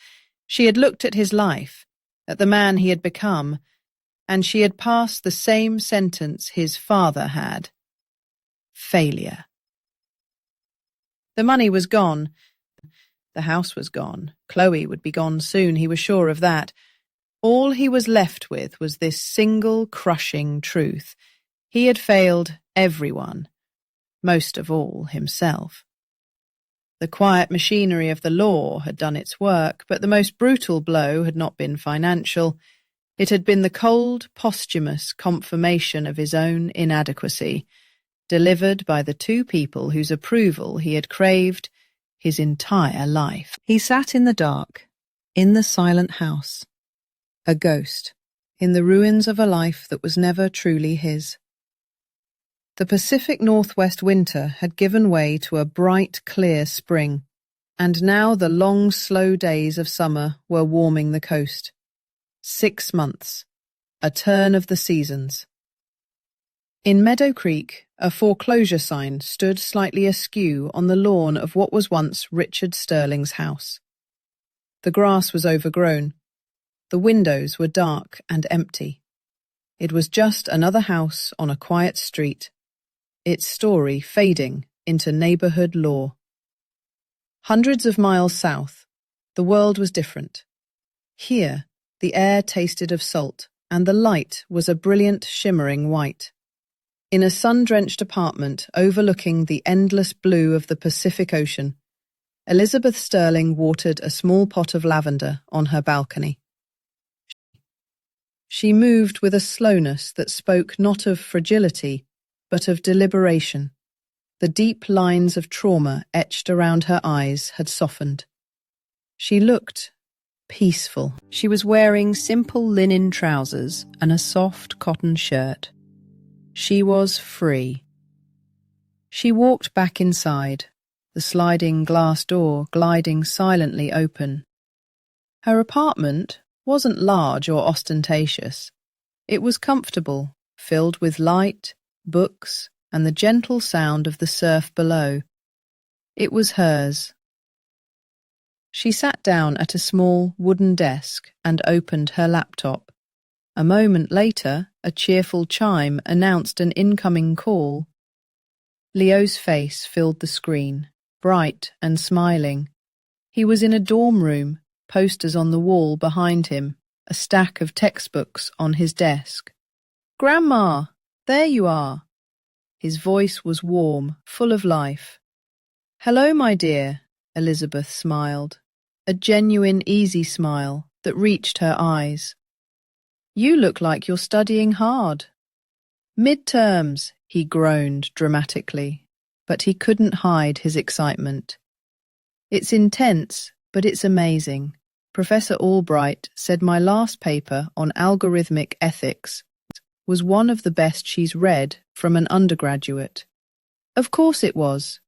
She had looked at his life, at the man he had become, and she had passed the same sentence his father had. Failure. The money was gone. The house was gone. Chloe would be gone soon, he was sure of that. All he was left with was this single, crushing truth. He had failed everyone, most of all himself. The quiet machinery of the law had done its work, but the most brutal blow had not been financial. It had been the cold, posthumous confirmation of his own inadequacy. delivered by the two people whose approval he had craved his entire life. He sat in the dark, in the silent house, a ghost, in the ruins of a life that was never truly his. The Pacific Northwest winter had given way to a bright, clear spring, and now the long, slow days of summer were warming the coast. 6 months, a turn of the seasons. In Meadow Creek, a foreclosure sign stood slightly askew on the lawn of what was once Richard Sterling's house. The grass was overgrown. The windows were dark and empty. It was just another house on a quiet street, its story fading into neighborhood lore. Hundreds of miles south, the world was different. Here, the air tasted of salt, and the light was a brilliant, shimmering white. In a sun-drenched apartment overlooking the endless blue of the Pacific Ocean, Elizabeth Sterling watered a small pot of lavender on her balcony. She moved with a slowness that spoke not of fragility, but of deliberation. The deep lines of trauma etched around her eyes had softened. She looked peaceful. She was wearing simple linen trousers and a soft cotton shirt. She was free. She walked back inside, the sliding glass door gliding silently open. Her apartment wasn't large or ostentatious. It was comfortable, filled with light, books, and the gentle sound of the surf below. It was hers. She sat down at a small wooden desk and opened her laptop. A moment later, a cheerful chime announced an incoming call. Leo's face filled the screen, bright and smiling. He was in a dorm room, posters on the wall behind him, a stack of textbooks on his desk. "Grandma, there you are." His voice was warm, full of life. "Hello, my dear," Elizabeth smiled, a genuine, easy smile that reached her eyes. "You look like you're studying hard." "Midterms," he groaned dramatically, but he couldn't hide his excitement. "It's intense, but it's amazing. Professor Albright said my last paper on algorithmic ethics was one of the best she's read from an undergraduate." "Of course it was,"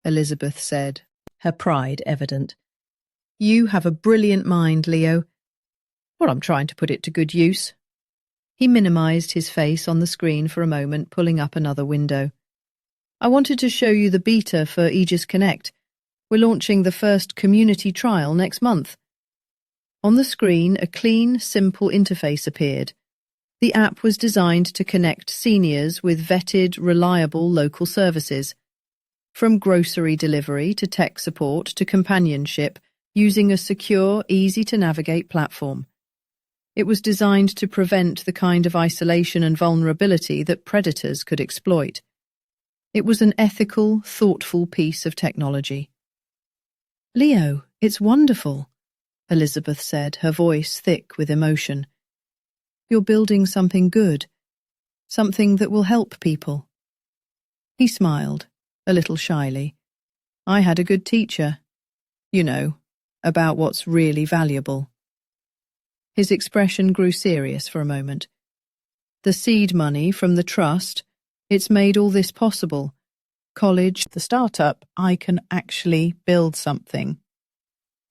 Elizabeth said, her pride evident. "You have a brilliant mind, Leo. Well, I'm trying to put it to good use." He minimized his face on the screen for a moment, pulling up another window. "I wanted to show you the beta for Aegis Connect. We're launching the first community trial next month." On the screen, a clean, simple interface appeared. The app was designed to connect seniors with vetted, reliable local services. From grocery delivery to tech support to companionship, using a secure, easy-to-navigate platform. It was designed to prevent the kind of isolation and vulnerability that predators could exploit. It was an ethical, thoughtful piece of technology. "Leo, it's wonderful," Elizabeth said, her voice thick with emotion. "You're building something good, something that will help people." He smiled, a little shyly. "I had a good teacher. You know, about what's really valuable." His expression grew serious for a moment. "The seed money from the trust, it's made all this possible. College, the startup, I can actually build something."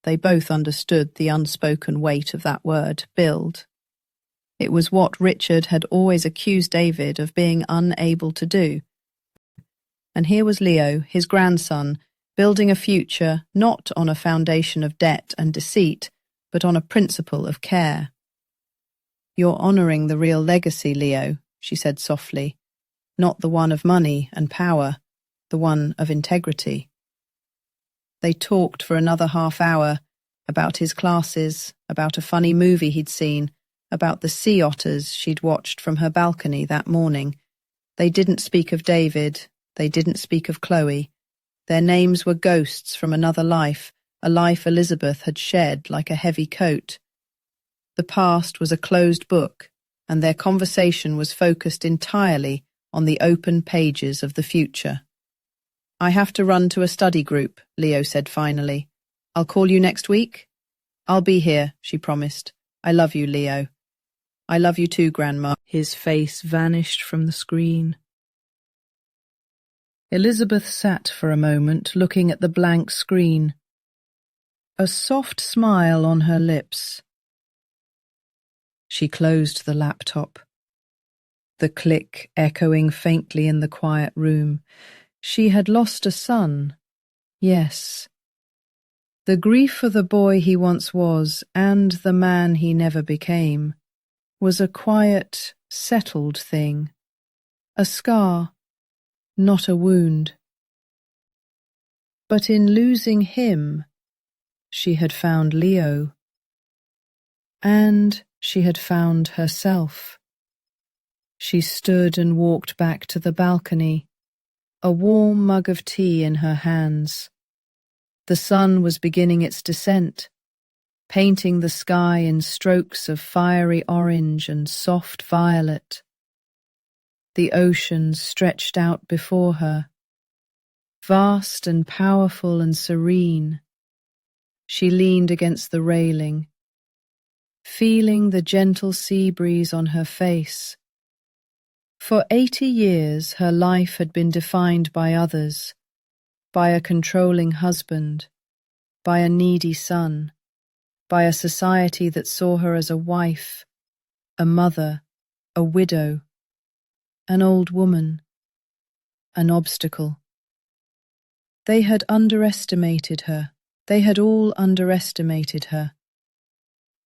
They both understood the unspoken weight of that word, build. It was what Richard had always accused David of being unable to do. And here was Leo, his grandson, building a future not on a foundation of debt and deceit, but on a principle of care. "You're honoring the real legacy, Leo," she said softly, "not the one of money and power, the one of integrity." They talked for another half hour about his classes, about a funny movie he'd seen, about the sea otters she'd watched from her balcony that morning. They didn't speak of David, they didn't speak of Chloe. Their names were ghosts from another life, a life Elizabeth had shed like a heavy coat. The past was a closed book, and their conversation was focused entirely on the open pages of the future. "I have to run to a study group," Leo said finally. "I'll call you next week?" "I'll be here," she promised. "I love you, Leo." "I love you too, Grandma." His face vanished from the screen. Elizabeth sat for a moment, looking at the blank screen, a soft smile on her lips. She closed the laptop, the click echoing faintly in the quiet room. She had lost a son, yes. The grief for the boy he once was, and the man he never became, was a quiet, settled thing, a scar, not a wound. But in losing him, she had found Leo, and she had found herself. She stood and walked back to the balcony, a warm mug of tea in her hands. The sun was beginning its descent, painting the sky in strokes of fiery orange and soft violet. The ocean stretched out before her, vast and powerful and serene. She leaned against the railing, feeling the gentle sea breeze on her face. For 80 years her life had been defined by others, by a controlling husband, by a needy son, by a society that saw her as a wife, a mother, a widow, an old woman, an obstacle. They had underestimated her. They had all underestimated her.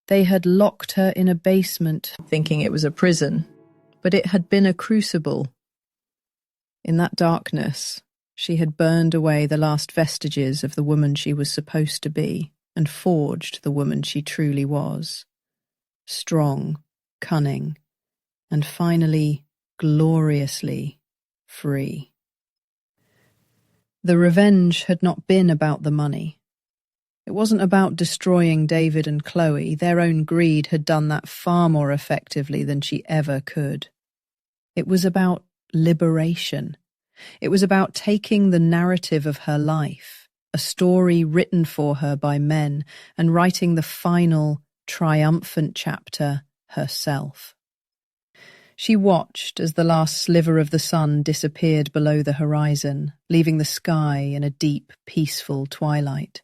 They had locked her in a basement, thinking it was a prison, but it had been a crucible. In that darkness, she had burned away the last vestiges of the woman she was supposed to be and forged the woman she truly was. Strong, cunning, and finally gloriously free. The revenge had not been about the money. It wasn't about destroying David and Chloe. Their own greed had done that far more effectively than she ever could. It was about liberation. It was about taking the narrative of her life, a story written for her by men, and writing the final, triumphant chapter herself. She watched as the last sliver of the sun disappeared below the horizon, leaving the sky in a deep, peaceful twilight.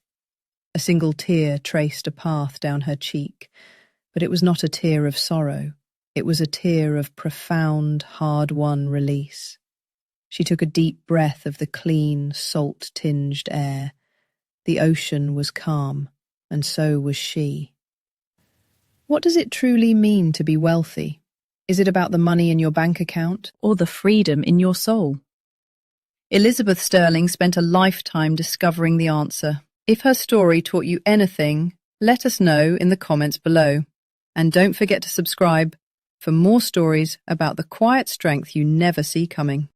A single tear traced a path down her cheek, but it was not a tear of sorrow. It was a tear of profound, hard-won release. She took a deep breath of the clean, salt-tinged air. The ocean was calm, and so was she. What does it truly mean to be wealthy? Is it about the money in your bank account, Or the freedom in your soul? Elizabeth Sterling spent a lifetime discovering the answer. If her story taught you anything, let us know in the comments below. And don't forget to subscribe for more stories about the quiet strength you never see coming.